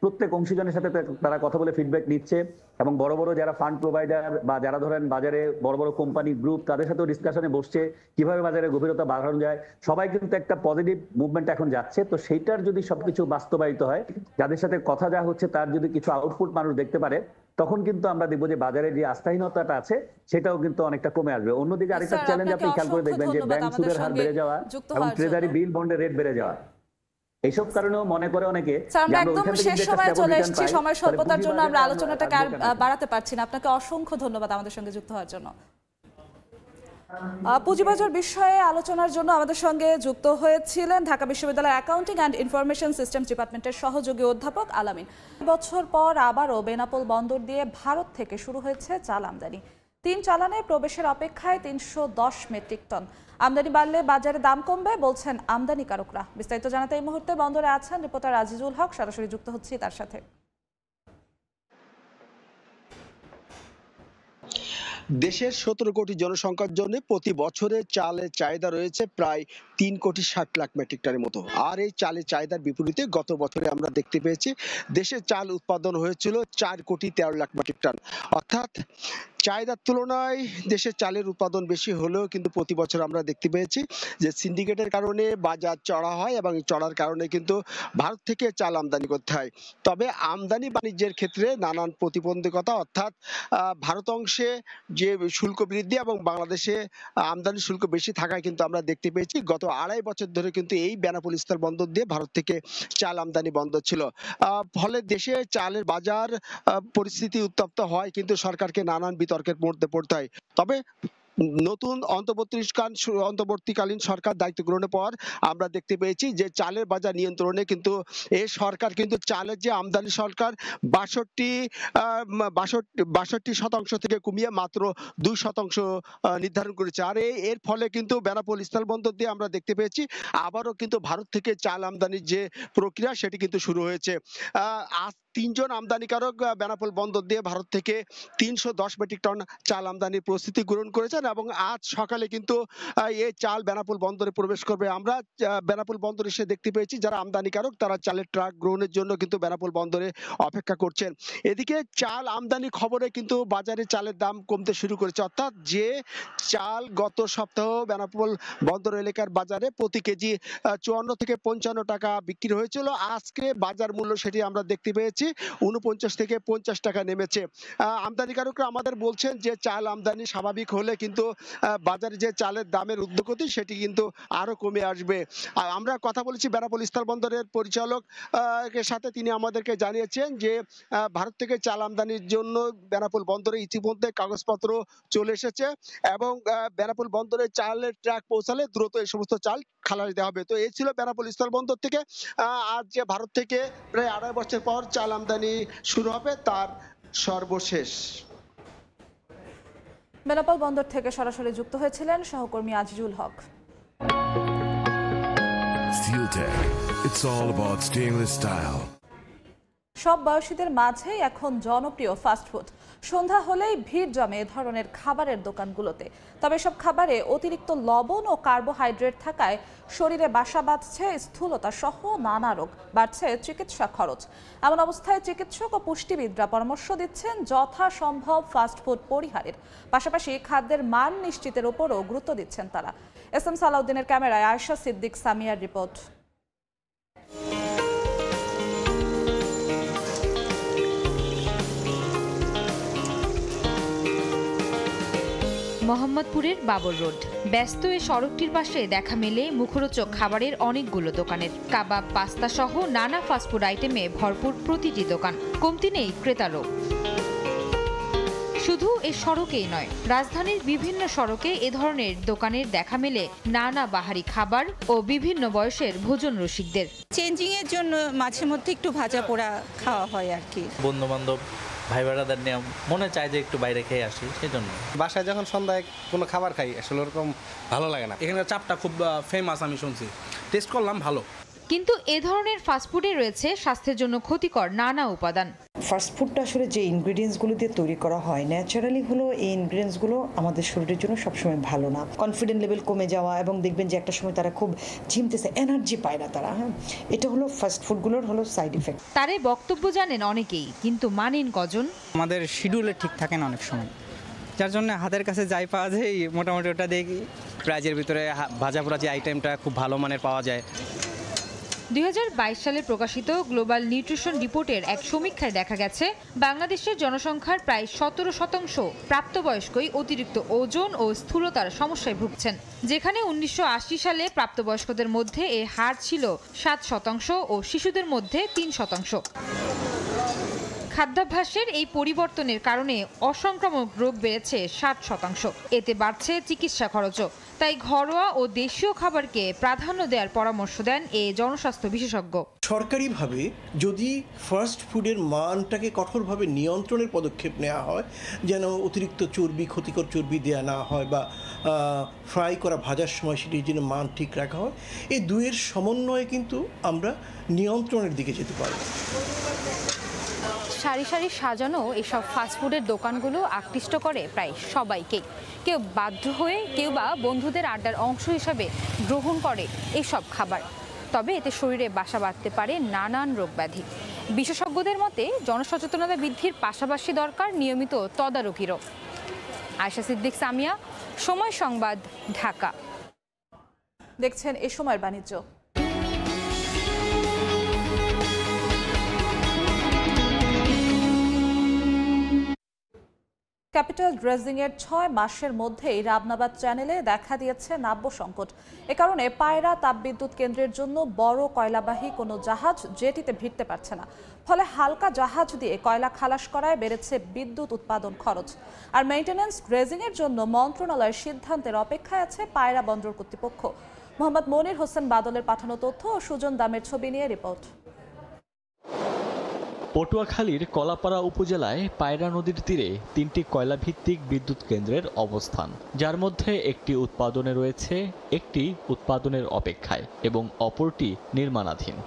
প্রত্যেক অংশীজনের সাথে তারা কথা বলে ফিডব্যাক নিচ্ছে এবং বড় বড় যারা ফান্ড প্রোভাইডার বা যারা ধরেন বাজারে বড় বড় কোম্পানি গ্রুপ, তাদের সাথেও ডিসকাশনে বসছে কিভাবে বাজারে গভীরতা বাড়ানো যায়। সবাই কিন্তু একটা পজিটিভ মুভমেন্ট এখন যাচ্ছে। তো সেইটার যদি সবকিছু বাস্তবায়িত হয়, যাদের সাথে কথা যা হচ্ছে তার যদি কিছু আউটপুট মানুষ দেখতে পারে, তখন কিন্তু আমরা দেখবো যে বাজারে যে আস্থাহীনতাটা আছে সেটাও কিন্তু অনেকটা কমে আসবে। অন্যদিকে আরেকটা চ্যালেঞ্জ আপনি খেয়াল করে দেখবেন যে ব্যাংক সুদের হার বেড়ে যাওয়া এবং ট্রেজারি বিল বন্ডের রেট বেড়ে যাওয়া, এইসব কারণেও মনে করে অনেকে একদম শেষ সময় চলে এসেছি। সময় স্বল্পতার জন্য আমরা আলোচনাটাকে আর বাড়াতে পারছি না। আপনাকে অসংখ্য ধন্যবাদ আমাদের সঙ্গে যুক্ত হওয়ার জন্য। পুঁজিবাজার বিষয়ে আলোচনার জন্য আমাদের সঙ্গে যুক্ত হয়েছিলেন ঢাকা বিশ্ববিদ্যালয়ের অ্যাকাউন্টিং অ্যান্ড ইনফরমেশন সিস্টেম ডিপার্টমেন্টের সহযোগী অধ্যাপক আলামিন। বছর পর আবারও বেনাপোল বন্দর দিয়ে ভারত থেকে শুরু হয়েছে চাল আমদানি। 3 চালানে প্রবেশের অপেক্ষায় 310 মেট্রিক টন। আমদানি বাড়লে বাজারে দাম কমবে বলছেন আমদানিকারকরা। বিস্তারিত জানাতে এই মুহূর্তে বন্দরে আছেন রিপোর্টার আজিজুল হক, সরাসরি যুক্ত হচ্ছি তার সাথে। দেশের 17 কোটি জনসংখ্যার জন্য প্রতি বছরে চালের চাহিদা রয়েছে প্রায় 3 কোটি 60 লাখ মেট্রিক টনের মতো। আর এই চালের চাহিদার বিপরীতে গত বছরে আমরা দেখতে পেয়েছি দেশে চাল উৎপাদন হয়েছিল 4 কোটি 13 লাখ মেট্রিক টন। অর্থাৎ চাহিদার তুলনায় দেশের চালের উৎপাদন বেশি হলেও কিন্তু প্রতি বছর আমরা দেখতে পেয়েছি যে সিন্ডিকেটের কারণে বাজার চড়া হয় এবং চড়ার কারণে কিন্তু ভারত থেকে চাল আমদানি করতে হয়। তবে আমদানি বাণিজ্যের ক্ষেত্রে নানান প্রতিবন্ধকতা, অর্থাৎ ভারত অংশে যে শুল্ক বৃদ্ধি এবং বাংলাদেশে আমদানি শুল্ক বেশি থাকায় কিন্তু আমরা দেখতে পেয়েছি গত 2.5 বছর ধরে কিন্তু এই বেনাপোল স্থল বন্দর দিয়ে ভারত থেকে চাল আমদানি বন্ধ ছিল। ফলে দেশে চালের বাজার পরিস্থিতি উত্তপ্ত হয়, কিন্তু সরকারকে নানান বিতর্কের মধ্যে পড়তে হয়। তবে নতুন অন্তর্বর্তীকালীন সরকার দায়িত্ব গ্রহণের পর আমরা দেখতে পেয়েছি যে চালের বাজার নিয়ন্ত্রণে কিন্তু এই সরকার কিন্তু চালের যে আমদানি সরকার 62% থেকে কমিয়ে মাত্র 2% নির্ধারণ করেছে। আর এর ফলে কিন্তু বেনাপোল স্থলবন্দর দিয়ে আমরা দেখতে পেয়েছি আবারও কিন্তু ভারত থেকে চাল আমদানির যে প্রক্রিয়া সেটি কিন্তু শুরু হয়েছে। আজ 3 জন আমদানিকারক বেনাপোল বন্দর দিয়ে ভারত থেকে 310 মেট্রিক টন চাল আমদানির প্রস্তুতি গ্রহণ করেছেন এবং আজ সকালে কিন্তু এই চাল বেনাপোল বন্দরে প্রবেশ করবে। আমরা বেনাপোল বন্দরে এসে দেখতে পেয়েছি যারা আমদানিকারক তারা চালের ট্রাক গ্রহণের জন্য কিন্তু বেনাপোল বন্দরে অপেক্ষা করছেন। এদিকে চাল আমদানি খবরে কিন্তু বাজারে চালের দাম কমতে শুরু করেছে। অর্থাৎ যে চাল গত সপ্তাহ বেনাপোল বন্দর এলাকার বাজারে প্রতি কেজি 54 থেকে 55 টাকা বিক্রি হয়েছিল, আজকে বাজার মূল্য সেটি আমরা দেখতে পেয়েছি 49 থেকে 50 টাকা নেমেছে। আমদানিকারকরা আমাদের বলছেন যে চাল আমদানি স্বাভাবিক হলে কিন্তু বাজারে যে চালের দামের ঊর্ধ্বগতি সেটি কিন্তু আরো কমে আসবে। আমরা কথা বলেছি বেনাপোল স্থল বন্দরের পরিচালক এর সাথে, তিনি আমাদেরকে জানিয়েছেন যে ভারত থেকে চাল আমদানির জন্য বেনাপোল বন্দরে ইতিমধ্যে কাগজপত্র চলে এসেছে এবং বেনাপোল বন্দরে চালের ট্রাক পৌঁছালে দ্রুত এই সমস্ত চাল খালাস দেওয়া হবে। তো এই ছিল বেনাপোল স্থল বন্দর থেকে আজ যে ভারত থেকে প্রায় 2.5 বছর পর চাল আমদানি শুরু হবে তার সর্বশেষ। বেনাপোল বন্দর থেকে সরাসরি যুক্ত হয়েছিলেন সহকর্মী আজিজুল হক। Steeltech, it's all about stainless style. সব বয়সীদের মাঝেই এখন জনপ্রিয় ফাস্টফুড। সন্ধ্যা হলেই ভিড় জমে এ ধরনের খাবারের দোকানগুলোতে। তবে সব খাবারে অতিরিক্ত লবণ ও কার্বোহাইড্রেট থাকায় শরীরে বাসা বাঁধছে স্থূলতা সহ নানা রোগ, বাড়ছে চিকিৎসা খরচ। এমন অবস্থায় চিকিৎসক ও পুষ্টিবিদরা পরামর্শ দিচ্ছেন যথাসম্ভব ফাস্টফুড পরিহারের, পাশাপাশি খাদ্যের মান নিশ্চিতের উপরও গুরুত্ব দিচ্ছেন তারা। এস এম সালাউদ্দিনের ক্যামেরায় আয়েশা সিদ্দিক সামিয়ার রিপোর্ট। মোহাম্মদপুরের বাবর রোড। ব্যস্ত এই সড়কটির পাশে দেখা মেলে মুখরোচক খাবারের অনেকগুলো দোকানের। কাবাব, পাস্তা সহ নানা ফাস্টফুড আইটেমে ভরপুর প্রতিটি দোকান। কমতি নেই ক্রেতারও। শুধু এই সড়কেই নয়, রাজধানীর বিভিন্ন সড়কে এ ধরনের দোকানের দেখা মেলে নানা বাহারি খাবার ও বিভিন্ন বয়সের ভোজন রসিকদের। চেঞ্জিং এর জন্য মাঝে মধ্যে একটু ভাজা পোড়া খাওয়া হয় আর কি। বন্ধু বান্ধব, ভাই বেড়াদের নিয়ে মনে চায় যে একটু বাইরে খেয়ে আসি, সেই জন্য। বাসায় যখন সন্ধ্যায় কোনো খাবার খাই আসলে ওরকম ভালো লাগে না। এখানে চাপটা খুব ফেমাস, আমি শুনছি, টেস্ট করলাম, ভালো। কিন্তু এ ধরনের ফাস্টফুডে রয়েছে স্বাস্থ্যের জন্য ক্ষতিকর নানা উপাদান। ফাস্টফুডটা আসলে যে ইনগ্রেডিয়েন্টসগুলো দিয়ে তৈরি করা হয় ন্যাচারালি হলো এই ইনগ্রেডিয়েন্টসগুলো আমাদের শরীরের জন্য সবসময় ভালো না। কনফিডেন্ট লেভেল কমে যাওয়া এবং দেখবেন যে একটা সময় তারা খুব ঝিমতেছে, এনার্জি পায় না তারা। হ্যাঁ, এটা হলো ফাস্টফুডগুলোর হলো সাইড ইফেক্ট। তারে বক্তব্য জানেন অনেকেই, কিন্তু মানেন কজন? আমাদের শিডিউলে ঠিক থাকে না অনেক সময়, যার জন্য হাতের কাছে যাই পাওয়া যায় মোটামুটি ওটা দেখি। প্রাইজের ভিতরে ভাজা পোড়া যে আইটেমটা খুব ভালো মানের পাওয়া যায়। 2022 সালে প্রকাশিত গ্লোবাল নিউট্রিশন রিপোর্টের এক সমীক্ষায় দেখা গেছে বাংলাদেশের জনসংখ্যার প্রায় 17% প্রাপ্তবয়স্কই অতিরিক্ত ওজন ও স্থূলতার সমস্যায় ভুগছেন, যেখানে 1980 সালে প্রাপ্তবয়স্কদের মধ্যে এ হার ছিল 7% ও শিশুদের মধ্যে 3%। খাদ্যাভ্যাসের এই পরিবর্তনের কারণে অসংক্রামক রোগ বেড়েছে 60%। এতে বাড়ছে চিকিৎসা খরচও। তাই ঘরোয়া ও দেশীয় খাবারকে প্রাধান্য দেওয়ার পরামর্শ দেন এই জনস্বাস্থ্য বিশেষজ্ঞ। সরকারিভাবে যদি ফাস্ট ফুডের মানটাকে কঠোরভাবে নিয়ন্ত্রণের পদক্ষেপ নেওয়া হয়, যেন অতিরিক্ত চর্বি, ক্ষতিকর চর্বি দেওয়া না হয়, বা ফ্রাই করা ভাজার সময় সেটির জন্য মান ঠিক রাখা হয়, এই দুয়ের সমন্বয়ে কিন্তু আমরা নিয়ন্ত্রণের দিকে যেতে পারব। সারি সারি সাজানো এসব ফাস্টফুডের দোকানগুলো আকৃষ্ট করে প্রায় সবাইকে। কেউ বাধ্য হয়ে, কেউ বা বন্ধুদের আড্ডার অংশ হিসাবে গ্রহণ করে এসব খাবার। তবে এতে শরীরে বাসা বাঁধতে পারে নানান রোগ ব্যাধি। বিশেষজ্ঞদের মতে জনসচেতনতা বৃদ্ধির পাশাপাশি দরকার নিয়মিত তদারকিরও। আয়েশা সিদ্দিক, সামিয়া, সময় সংবাদ, ঢাকা। দেখছেন এ সময়ের বাণিজ্য। ক্যাপিটাল ড্রেজিং এর 6 মাসের মধ্যেই রাবনাবাদ চ্যানেলে দেখা দিয়েছে নাব্য সংকট। এ কারণে পায়রা তাপবিদ্যুৎ কেন্দ্রের জন্য বড় কয়লাবাহী কোনো জাহাজ জেটিতে ভিড়তে পারছে না। ফলে হালকা জাহাজ দিয়ে কয়লা খালাস করায় বেড়েছে বিদ্যুৎ উৎপাদন খরচ। আর মেইনটেন্যান্স ড্রেজিং এর জন্য মন্ত্রণালয়ের সিদ্ধান্তের অপেক্ষায় আছে পায়রা বন্দর কর্তৃপক্ষ। মোহাম্মদ মনির হোসেন বাদলের পাঠানো তথ্য ও সুজন দামের ছবি নিয়ে রিপোর্ট। পটুয়াখালীর কলাপাড়া উপজেলায় পায়রা নদীর তীরে 3টি কয়লাভিত্তিক বিদ্যুৎ কেন্দ্রের অবস্থান, যার মধ্যে একটি উৎপাদনে রয়েছে, একটি উৎপাদনের অপেক্ষায় এবং অপরটি নির্মাণাধীন।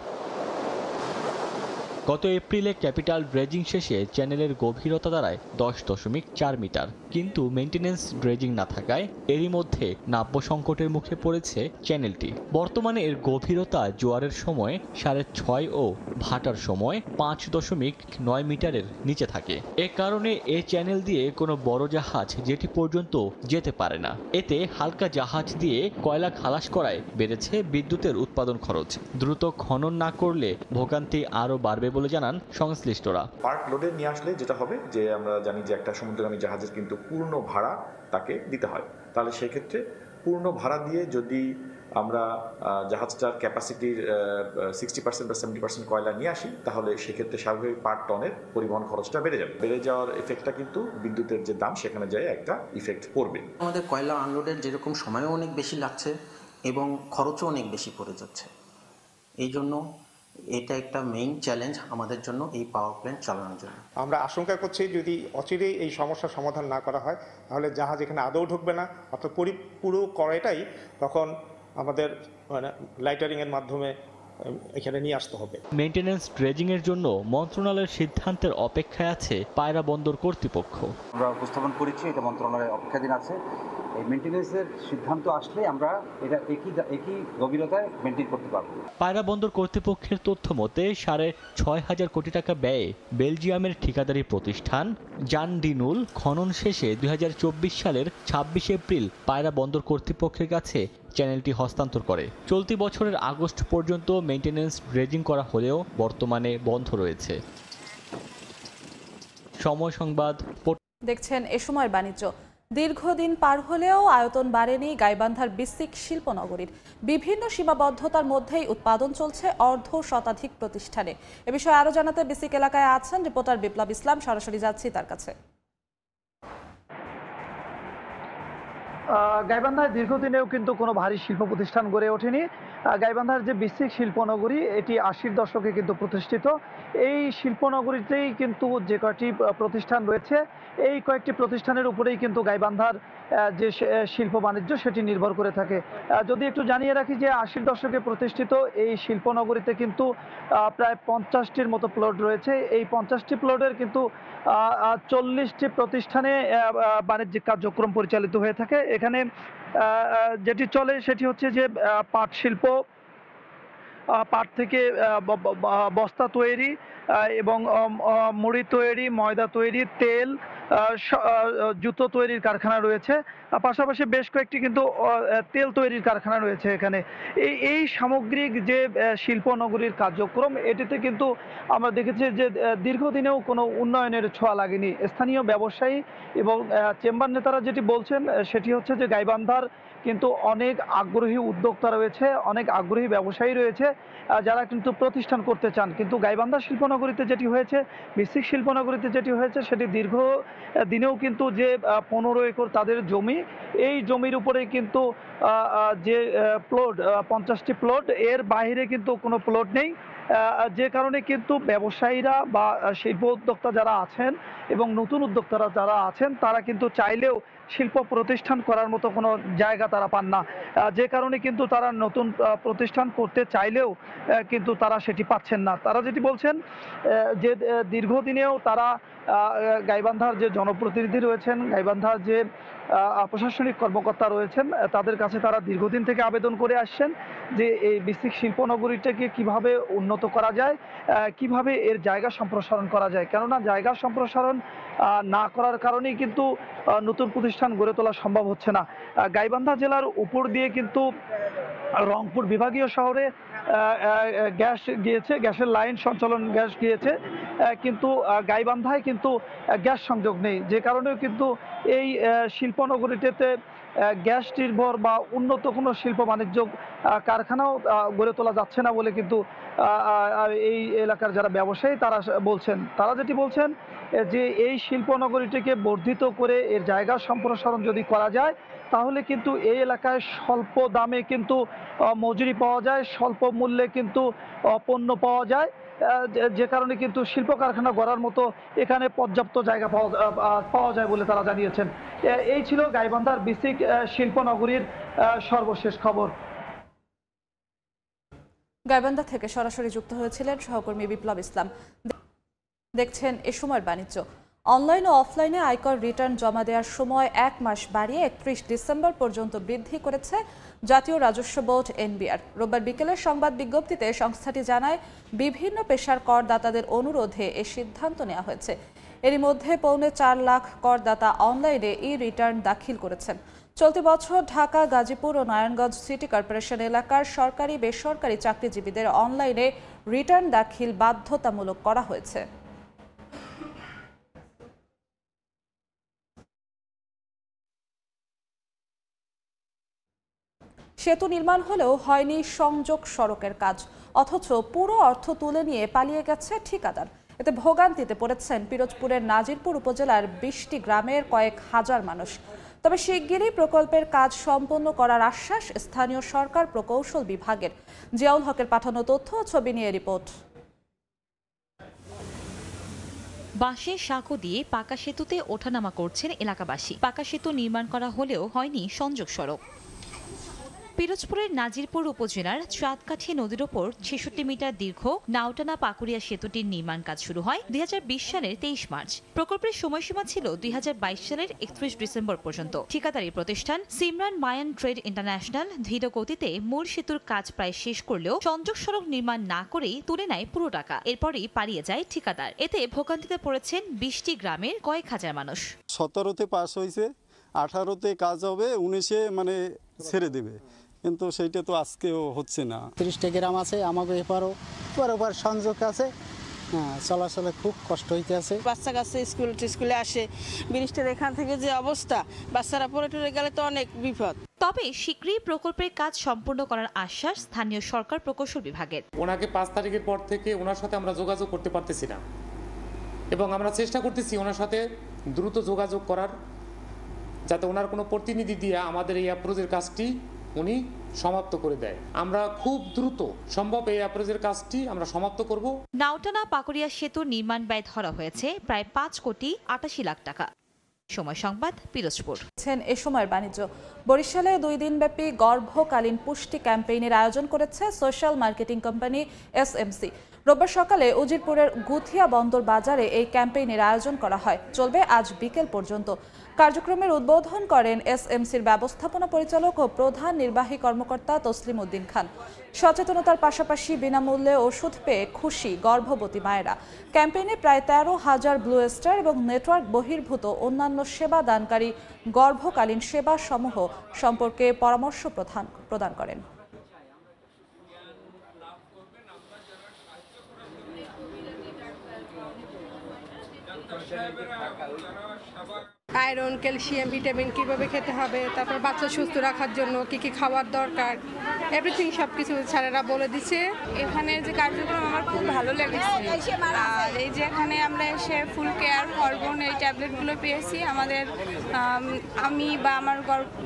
গত এপ্রিলে ক্যাপিটাল ড্রেজিং শেষে চ্যানেলের গভীরতা দাঁড়ায় 10.4 মিটার, কিন্তু মেইনটেন্যান্স ড্রেজিং না থাকায় এরই মধ্যে নাব্য সংকটের মুখে পড়েছে চ্যানেলটি। বর্তমানে এর গভীরতা জোয়ারের সময় 6.5 ও ভাটার সময় 5.9 মিটারের নিচে থাকে। এ কারণে এ চ্যানেল দিয়ে কোনো বড় জাহাজ যেটি পর্যন্ত যেতে পারে না। এতে হালকা জাহাজ দিয়ে কয়লা খালাস করায় বেড়েছে বিদ্যুতের উৎপাদন খরচ। দ্রুত খনন না করলে ভোগান্তি আরও বাড়বে বলে জানান সংশ্লিষ্টরা। পার্ক লোডে নিয়ে আসলে যেটা হবে যে আমরা জানি যে একটা সমুদ্রগামী জাহাজের কিন্তু পূর্ণ ভাড়া তাকে দিতে হয়। তাহলে সেক্ষেত্রে পূর্ণ ভাড়া দিয়ে যদি আমরা জাহাজটার ক্যাপাসিটির 60% বা 70% কয়লা নিয়ে আসি, তাহলে সেক্ষেত্রে স্বাভাবিক পার টনের পরিবহন খরচটা বেড়ে যাবে। বেড়ে যাওয়ার এফেক্টটা কিন্তু বিদ্যুতের যে দাম সেখানে যায় একটা ইফেক্ট পড়বে। আমাদের কয়লা আনলোডের যেরকম সময়ও অনেক বেশি লাগছে এবং খরচও অনেক বেশি পড়ে যাচ্ছে। এই জন্য এটা একটা মেইন চ্যালেঞ্জ আমাদের জন্য এই পাওয়ার প্ল্যান্ট চালানোর জন্য। আমরা আশঙ্কা করছি যদি অচিরেই এই সমস্যার সমাধান না করা হয়, তাহলে জাহাজ এখানে আদৌ ঢুকবে না, অর্থাৎ পুরো কড়াইটাই তখন আমাদের লাইটারিংয়ের মাধ্যমে এখানে নিয়ে আসতে হবে। মেইনটেন্যান্স ড্রেজিং এর জন্য মন্ত্রণালয়ের সিদ্ধান্তের অপেক্ষায় আছে পায়রা বন্দর কর্তৃপক্ষ। আমরা উপস্থাপন করেছি, এটা মন্ত্রণালয়ের অপেক্ষাধীন আছে। এই মেইনটেন্যান্সের সিদ্ধান্ত আসলে আমরা এটা একই গভীরতায় মেইনটেইন করতে পারব। পায়রা বন্দর কর্তৃপক্ষের তথ্য মতে 6,500 কোটি টাকা ব্যয়ে বেলজিয়ামের ঠিকাদারি প্রতিষ্ঠান জান ডিনুল খনন শেষে 2024 সালের 26 এপ্রিল পায়রা বন্দর কর্তৃপক্ষের কাছে চ্যানেলটি হস্তান্তর করে। চলতি বছরের আগস্ট পর্যন্ত মেইনটেন্যান্স ড্রেজিং করা হলেও বর্তমানে বন্ধ রয়েছে। সময় সংবাদ। দেখছেন এ সময়ের বাণিজ্য। দীর্ঘদিন পার হলেও আয়তন বাড়েনি গাইবান্ধার বিসিক শিল্পনগরীর। বিভিন্ন সীমাবদ্ধতার মধ্যেই উৎপাদন চলছে অর্ধ শতাধিক প্রতিষ্ঠানে। এ বিষয়ে আরো জানাতে বিসিক এলাকায় আছেন রিপোর্টার বিপ্লব ইসলাম, সরাসরি যাচ্ছি তার কাছে। গাইবান্ধায় দীর্ঘদিনেও কিন্তু কোনো ভারী শিল্প প্রতিষ্ঠান গড়ে ওঠেনি। গাইবান্ধার যে বিসিক শিল্পনগরী এটি ৮০-র দশকে কিন্তু প্রতিষ্ঠিত। এই শিল্পনগরীতেই কিন্তু যে কয়েকটি প্রতিষ্ঠান রয়েছে, এই কয়েকটি প্রতিষ্ঠানের উপরেই কিন্তু গাইবান্ধার যে শিল্প বাণিজ্য সেটি নির্ভর করে থাকে। যদি একটু জানিয়ে রাখি যে ৮০-র দশকে প্রতিষ্ঠিত এই শিল্পনগরীতে কিন্তু প্রায় ৫০টির মতো প্লট রয়েছে। এই ৫০টি প্লটের কিন্তু ৪০টি প্রতিষ্ঠানে বাণিজ্যিক কার্যক্রম পরিচালিত হয়ে থাকে। এখানে যেটি চলে সেটি হচ্ছে যে পাট শিল্প, পাট থেকে বস্তা তৈরি এবং মুড়ি তৈরি, ময়দা তৈরি, তেল, জুতো তৈরির কারখানা রয়েছে। পাশাপাশি বেশ কয়েকটি কিন্তু তেল তৈরির কারখানা রয়েছে এখানে। এই সামগ্রিক যে শিল্পনগরীর কার্যক্রম এটিতে কিন্তু আমরা দেখেছি যে দীর্ঘদিনেও কোনো উন্নয়নের ছোঁয়া লাগেনি। স্থানীয় ব্যবসায়ী এবং চেম্বার নেতারা যেটি বলছেন সেটি হচ্ছে যে গাইবান্ধার কিন্তু অনেক আগ্রহী উদ্যোক্তা রয়েছে, অনেক আগ্রহী ব্যবসায়ী রয়েছে যারা কিন্তু প্রতিষ্ঠান করতে চান। কিন্তু গাইবান্ধা শিল্পনগরীতে যেটি হয়েছে, বিসিক শিল্পনগরীতে যেটি হয়েছে সেটি দীর্ঘ দিনেও কিন্তু যে ১৫ একর তাদের জমি, এই জমির উপরে কিন্তু যে প্লট ৫০টি প্লট, এর বাইরে কিন্তু কোনো প্লট নেই। যে কারণে কিন্তু ব্যবসায়ীরা বা শিল্প উদ্যোক্তা যারা আছেন এবং নতুন উদ্যোক্তারা যারা আছেন তারা কিন্তু চাইলেও শিল্প প্রতিষ্ঠান করার মতো কোনো জায়গা তারা পান না। যে কারণে কিন্তু তারা নতুন প্রতিষ্ঠান করতে চাইলেও কিন্তু তারা সেটি পাচ্ছেন না। তারা যেটি বলছেন যে দীর্ঘদিনেও তারা গাইবান্ধার যে জনপ্রতিনিধি রয়েছেন, গাইবান্ধার যে প্রশাসনিক কর্মকর্তা রয়েছেন তাদের কাছে তারা দীর্ঘদিন থেকে আবেদন করে আসছেন যে এই বিসিক শিল্পনগরীটাকে কিভাবে উন্নত করা যায়, কিভাবে এর জায়গা সম্প্রসারণ করা যায়। কেননা জায়গা সম্প্রসারণ না করার কারণেই কিন্তু নতুন প্রতিষ্ঠান গড়ে তোলা সম্ভব হচ্ছে না। গাইবান্ধা জেলার উপর দিয়ে কিন্তু রংপুর বিভাগীয় শহরে গ্যাস গিয়েছে, গ্যাসের লাইন সঞ্চালন গ্যাস গিয়েছে, কিন্তু গাইবান্ধায় কিন্তু গ্যাস সংযোগ নেই। যে কারণেও কিন্তু এই শিল্পনগরীটিতে গ্যাস নির্ভর বা উন্নত কোনো শিল্প বাণিজ্য কারখানাও গড়ে তোলা যাচ্ছে না বলে কিন্তু এই এলাকার যারা ব্যবসায়ী তারা বলছেন। তারা যেটি বলছেন যে এই শিল্পনগরীটিকে বর্ধিত করে এর জায়গা সম্প্রসারণ যদি করা যায় তাহলে কিন্তু এই এলাকায় স্বল্প দামে কিন্তু মজুরি পাওয়া যায়, স্বল্প মূল্যে কিন্তু পণ্য পাওয়া যায়। যে কারণে কিন্তু শিল্প কারখানা গড়ার মতো এখানে পর্যাপ্ত জায়গা পাওয়া যায় বলে তারা জানিয়েছেন। এই ছিল গাইবান্ধার বিসিক শিল্পনগরীর সর্বশেষ খবর। গাইবান্ধা থেকে সরাসরি যুক্ত হয়েছিলেন সহকর্মী বিপ্লব ইসলাম। দেখছেন এ সময়ের বাণিজ্য। অনলাইন ও অফলাইনে আয়কর রিটার্ন জমা দেওয়ার সময় ১ মাস বাড়িয়ে ৩১ ডিসেম্বর পর্যন্ত বৃদ্ধি করেছে জাতীয় রাজস্ব বোর্ড এনবিআর। রোববার বিকেলের সংবাদ বিজ্ঞপ্তিতে সংস্থাটি জানায় বিভিন্ন পেশার করদাতাদের অনুরোধে এ সিদ্ধান্ত নেওয়া হয়েছে। এরই মধ্যে ৪.৫ লাখ করদাতা অনলাইনে ই রিটার্ন দাখিল করেছেন। চলতি বছর ঢাকা, গাজীপুর ও নারায়ণগঞ্জ সিটি কর্পোরেশন এলাকার সরকারি বেসরকারি চাকরিজীবীদের অনলাইনে রিটার্ন দাখিল বাধ্যতামূলক করা হয়েছে। সেতু নির্মাণ হলেও হয়নি সংযোগ সড়কের কাজ, অথচ পুরো অর্থ তুলে নিয়ে পালিয়ে গেছে ঠিকাদার। এতে ভোগান্তিতে পড়েছেন পিরোজপুরের নাজিরপুর উপজেলার ২০টি গ্রামের কয়েক হাজার মানুষ। তবে শিগগিরই প্রকল্পের কাজ সম্পন্ন করার আশ্বাস স্থানীয় সরকার প্রকৌশল বিভাগের। জিয়াউল হকের পাঠানো তথ্য ও ছবি নিয়ে রিপোর্ট। বাঁশের সাঁকো দিয়ে পাকা সেতুতে ওঠানামা করছেন এলাকাবাসী। পাকা সেতু নির্মাণ করা হলেও হয়নি সংযোগ সড়ক। পিরোজপুরের নাজিরপুর উপজেলার চাঁদকাঠি নদীর ওপর ৬৬ মিটার দীর্ঘ নাওটানা পাকুড়িয়া সেতুটির নির্মাণ কাজ শুরু হয় ২০২০ সালের ২৩ মার্চ। প্রকল্পের সময়সীমা ছিল ২০২২ সালের ৩১ ডিসেম্বর পর্যন্ত। ঠিকাদারি প্রতিষ্ঠান সিমরান মায়ান ট্রেড ইন্টারন্যাশনাল ধীর গতিতে মূল সেতুর কাজ প্রায় শেষ করলেও সংযোগ সড়ক নির্মাণ না করেই তুলে নেয় পুরো টাকা। এরপরই পালিয়ে যায় ঠিকাদার। এতে ভোগান্তিতে পড়েছেন ২০টি গ্রামের কয়েক হাজার মানুষ। ১৭তে পাস হয়েছে, 18তে কাজ হবে, 19-এ মানে ছেড়ে দেবে, কিন্তু সেইটা তো আজকেও হচ্ছে না। 30টা গ্রাম আছে আমাকে এপারও ওপার সংযোগ আছে, চলাচলে খুব কষ্ট হইতেছে। বাচ্চা কাছে স্কুলে আসে, বৃষ্টির এখান থেকে যে অবস্থা, বাচ্চারা পড়ে টরে গেলে তো অনেক বিপদ। তবে শীঘ্রই প্রকল্পের কাজ সম্পূর্ণ করার আশ্বাস স্থানীয় সরকার প্রকৌশল বিভাগের। ওনাকে 5 তারিখের পর থেকে ওনার সাথে আমরা যোগাযোগ করতে পারতেছি না, এবং আমরা চেষ্টা করতেছি ওনার সাথে দ্রুত যোগাযোগ করার, যাতে ওনার কোনো প্রতিনিধি দিয়ে আমাদের এই অ্যাপ্রোচের কাজটি উনি সমাপ্ত করে দেয়। আমরা খুব দ্রুত সম্ভব এই অ্যাপ্রোচের কাজটি আমরা সমাপ্ত করব। নাওটানা পাকুড়িয়া সেতুর নির্মাণ ব্যয় ধরা হয়েছে প্রায় 5,88,00,000 টাকা। সময় সংবাদ, পিরোজপুর। এ সময়ের বাণিজ্য। বরিশালে 2 দিনব্যাপী গর্ভকালীন পুষ্টি ক্যাম্পেইনের আয়োজন করেছে সোশ্যাল মার্কেটিং কোম্পানি SMC। রোববার সকালে উজিরপুরের গুথিয়া বন্দর বাজারে এই ক্যাম্পেইনের আয়োজন করা হয়, চলবে আজ বিকেল পর্যন্ত। কার্যক্রমের উদ্বোধন করেন SMCর ব্যবস্থাপনা পরিচালক ও প্রধান নির্বাহী কর্মকর্তা তসলিম উদ্দিন খান। সচেতনতার পাশাপাশি বিনামূল্যে ওষুধ পেয়ে খুশি গর্ভবতী মায়েরা। ক্যাম্পেইনে প্রায় 13,000 ব্লু স্টার এবং নেটওয়ার্ক বহির্ভূত অন্যান্য সেবা দানকারী গর্ভকালীন সেবা সমূহ সম্পর্কে পরামর্শ প্রদান করেন। আয়রন, ক্যালসিয়াম, ভিটামিন কিভাবে খেতে হবে, তারপর বাচ্চা সুস্থ রাখার জন্য কি কি খাওয়ার দরকার, এভরিথিং সবকিছু স্যারেরা বলে দিচ্ছে। এখানে যে কার্যক্রম আমার খুব ভালো লেগেছে, আর এই যে এখানে আমরা এসে ফুল কেয়ার হরমোন এই ট্যাবলেটগুলো পেয়েছি, আমাদের আমি বা আমার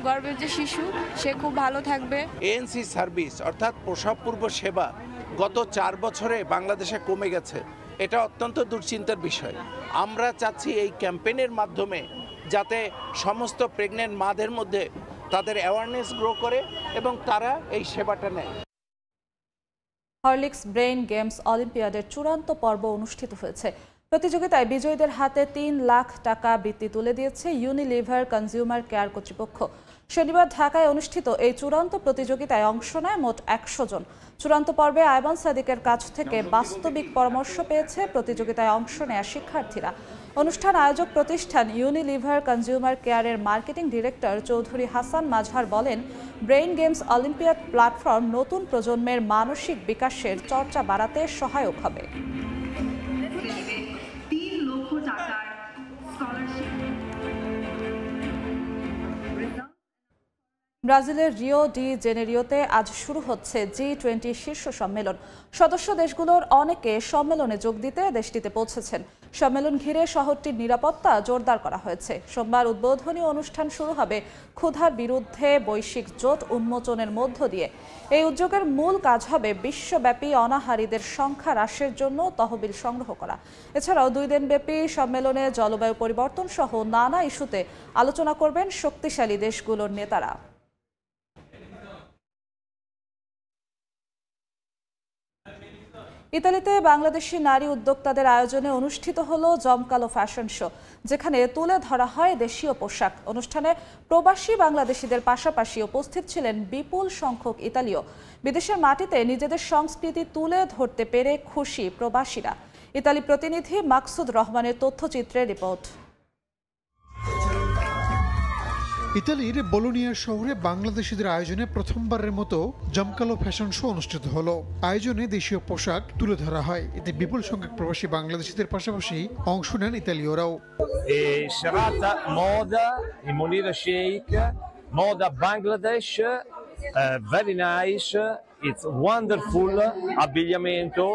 গর্ভের যে শিশু সে খুব ভালো থাকবে। ANC সার্ভিস অর্থাৎ প্রসব পূর্ব সেবা গত 4 বছরে বাংলাদেশে কমে গেছে। এটা অত্যন্ত দুশ্চিন্তার বিষয়। আমরা চাচ্ছি এই ক্যাম্পেইনের মাধ্যমে যাতে সমস্ত প্রেগনেন্ট মাদের মধ্যে তাদের অ্যাওয়ারনেস গ্রো করে এবং তারা এই সেবাটা নেয়। হরলিক্স ব্রেইন গেমস অলিম্পিয়াডের চূড়ান্ত পর্ব অনুষ্ঠিত হয়েছে। প্রতিযোগিতায় বিজয়ীদের হাতে 3 লাখ টাকা বৃত্তি তুলে দিয়েছে ইউনিলিভার কনজিউমার কেয়ার কর্তৃপক্ষ। শনিবার ঢাকায় অনুষ্ঠিত এই চূড়ান্ত প্রতিযোগিতায় অংশ নেয় মোট 100 জন। চূড়ান্ত পর্বে আয়মান সাদিকের কাছ থেকে বাস্তবিক পরামর্শ পেয়েছে প্রতিযোগিতায় অংশ নেয়া শিক্ষার্থীরা। অনুষ্ঠান আয়োজক প্রতিষ্ঠান ইউনিলিভার কনজিউমার কেয়ারের মার্কেটিং ডিরেক্টর চৌধুরী হাসান মাজহার বলেন, ব্রেইন গেমস অলিম্পিয়াড প্ল্যাটফর্ম নতুন প্রজন্মের মানসিক বিকাশের চর্চা বাড়াতে সহায়ক হবে। ব্রাজিলের রিও ডি জেনেরিওতে আজ শুরু হচ্ছে G20 শীর্ষ সম্মেলন। সদস্য দেশগুলোর অনেকে সম্মেলনে যোগ দিতে দেশটিতে পৌঁছেছেন। সম্মেলন ঘিরে শহরটির নিরাপত্তা জোরদার করা হয়েছে। সোমবার উদ্বোধনী অনুষ্ঠান শুরু হবে ক্ষুধার বিরুদ্ধে বৈশ্বিক জোট উন্মোচনের মধ্য দিয়ে। এই উদ্যোগের মূল কাজ হবে বিশ্বব্যাপী অনাহারীদের সংখ্যা হ্রাসের জন্য তহবিল সংগ্রহ করা। এছাড়াও 2 দিনব্যাপী সম্মেলনে জলবায়ু পরিবর্তন সহ নানা ইস্যুতে আলোচনা করবেন শক্তিশালী দেশগুলোর নেতারা। ইতালিতে বাংলাদেশি নারী উদ্যোক্তাদের আয়োজনে অনুষ্ঠিত হলো জমকালো ফ্যাশন শো, যেখানে তুলে ধরা হয় দেশীয় পোশাক। অনুষ্ঠানে প্রবাসী বাংলাদেশিদের পাশাপাশি উপস্থিত ছিলেন বিপুল সংখ্যক ইতালীয়। বিদেশের মাটিতে নিজেদের সংস্কৃতি তুলে ধরতে পেরে খুশি প্রবাসীরা। ইতালি প্রতিনিধি মাকসুদ রহমানের তথ্যচিত্রের রিপোর্ট। ইতালির বোলোনিয়া শহরে বাংলাদেশিদের আয়োজনে প্রথমবারের মতো জমকালো ফ্যাশন শো অনুষ্ঠিত হলো। আয়োজনে দেশীয় পোশাক তুলে ধরা হয়। এতে বিপুল সংখ্যক প্রবাসী বাংলাদেশিদের পাশাপাশি অংশ নেন ইতালীয়রাও। serata moda in Monira Sheikh, moda Bangladesh, very nice, it's wonderful abbigliamento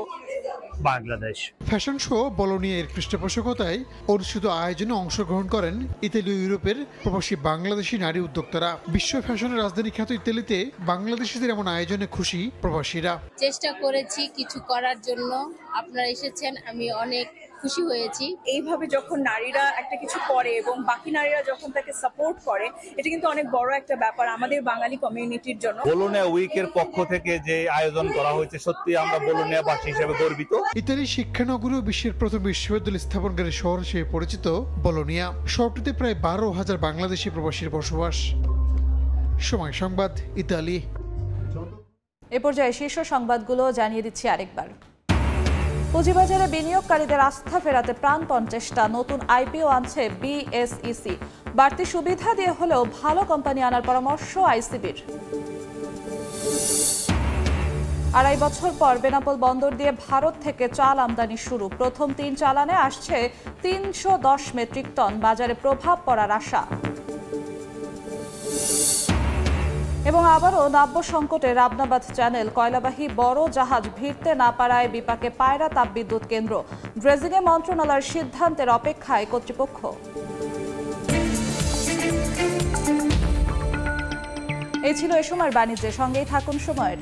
Bangladesh. Fashion show Bologna এর পৃষ্ঠপোষকতায় অনুষ্ঠিত আয়োজনে অংশগ্রহণ করেন ইতালীয় ইউরোপের প্রবাসী বাংলাদেশি নারী উদ্যোক্তারা। বিশ্ব ফ্যাশনের রাজধানী খ্যাত ইতালিতে বাংলাদেশিদের এমন আয়োজনে খুশি প্রবাসীরা। চেষ্টা করেছি কিছু করার জন্য, আপনারা এসেছেন, আমি অনেক খুশি হয়েছি। এইভাবে যখন নারীরা একটা কিছু করে এবং বাকি নারীরা যখন তাকে সাপোর্ট করে, এটা কিন্তু অনেক বড় একটা ব্যাপার আমাদের বাঙালি কমিউনিটির জন্য। বোলোনিয়া উইকের পক্ষ থেকে যে আয়োজন করা হয়েছে, সত্যি আমরা বোলোনিয়াবাসী হিসেবে গর্বিত। ইতালির শিক্ষানগরী ও বিশ্বের প্রথম বিশ্ববিদ্যালয় স্থাপনকারী শহর হিসেবে পরিচিত বোলোনিয়া শহরটিতে প্রায় 12,000 বাংলাদেশি প্রবাসীর বসবাস। সময় সংবাদ, ইতালি। এ পর্যায়ে শীর্ষ সংবাদগুলো জানিয়ে দিচ্ছি আরেকবার। পুঁজিবাজারে বিনিয়োগকারীদের আস্থা ফেরাতে প্রাণপণ চেষ্টা। নতুন IPO আনছে BSEC। বাড়তি সুবিধা দিয়ে হলেও ভালো কোম্পানি আনার পরামর্শ ICBর। 2.5 বছর পর বেনাপোল বন্দর দিয়ে ভারত থেকে চাল আমদানি শুরু। প্রথম 3 চালানে আসছে 310 মেট্রিক টন। বাজারে প্রভাব পড়ার আশা। এবং আবারও নাব্য সংকটে রাবনাবাদ চ্যানেল। কয়লাবাহী বড় জাহাজ ভিড়তে না পারায় বিপাকে পায়রা তাপবিদ্যুৎ কেন্দ্র। ড্রেজিংয়ে মন্ত্রণালয়ের সিদ্ধান্তের অপেক্ষায় কর্তৃপক্ষ। এই ছিল এ সময়ের বাণিজ্যের। সঙ্গেই থাকুন সময়ের।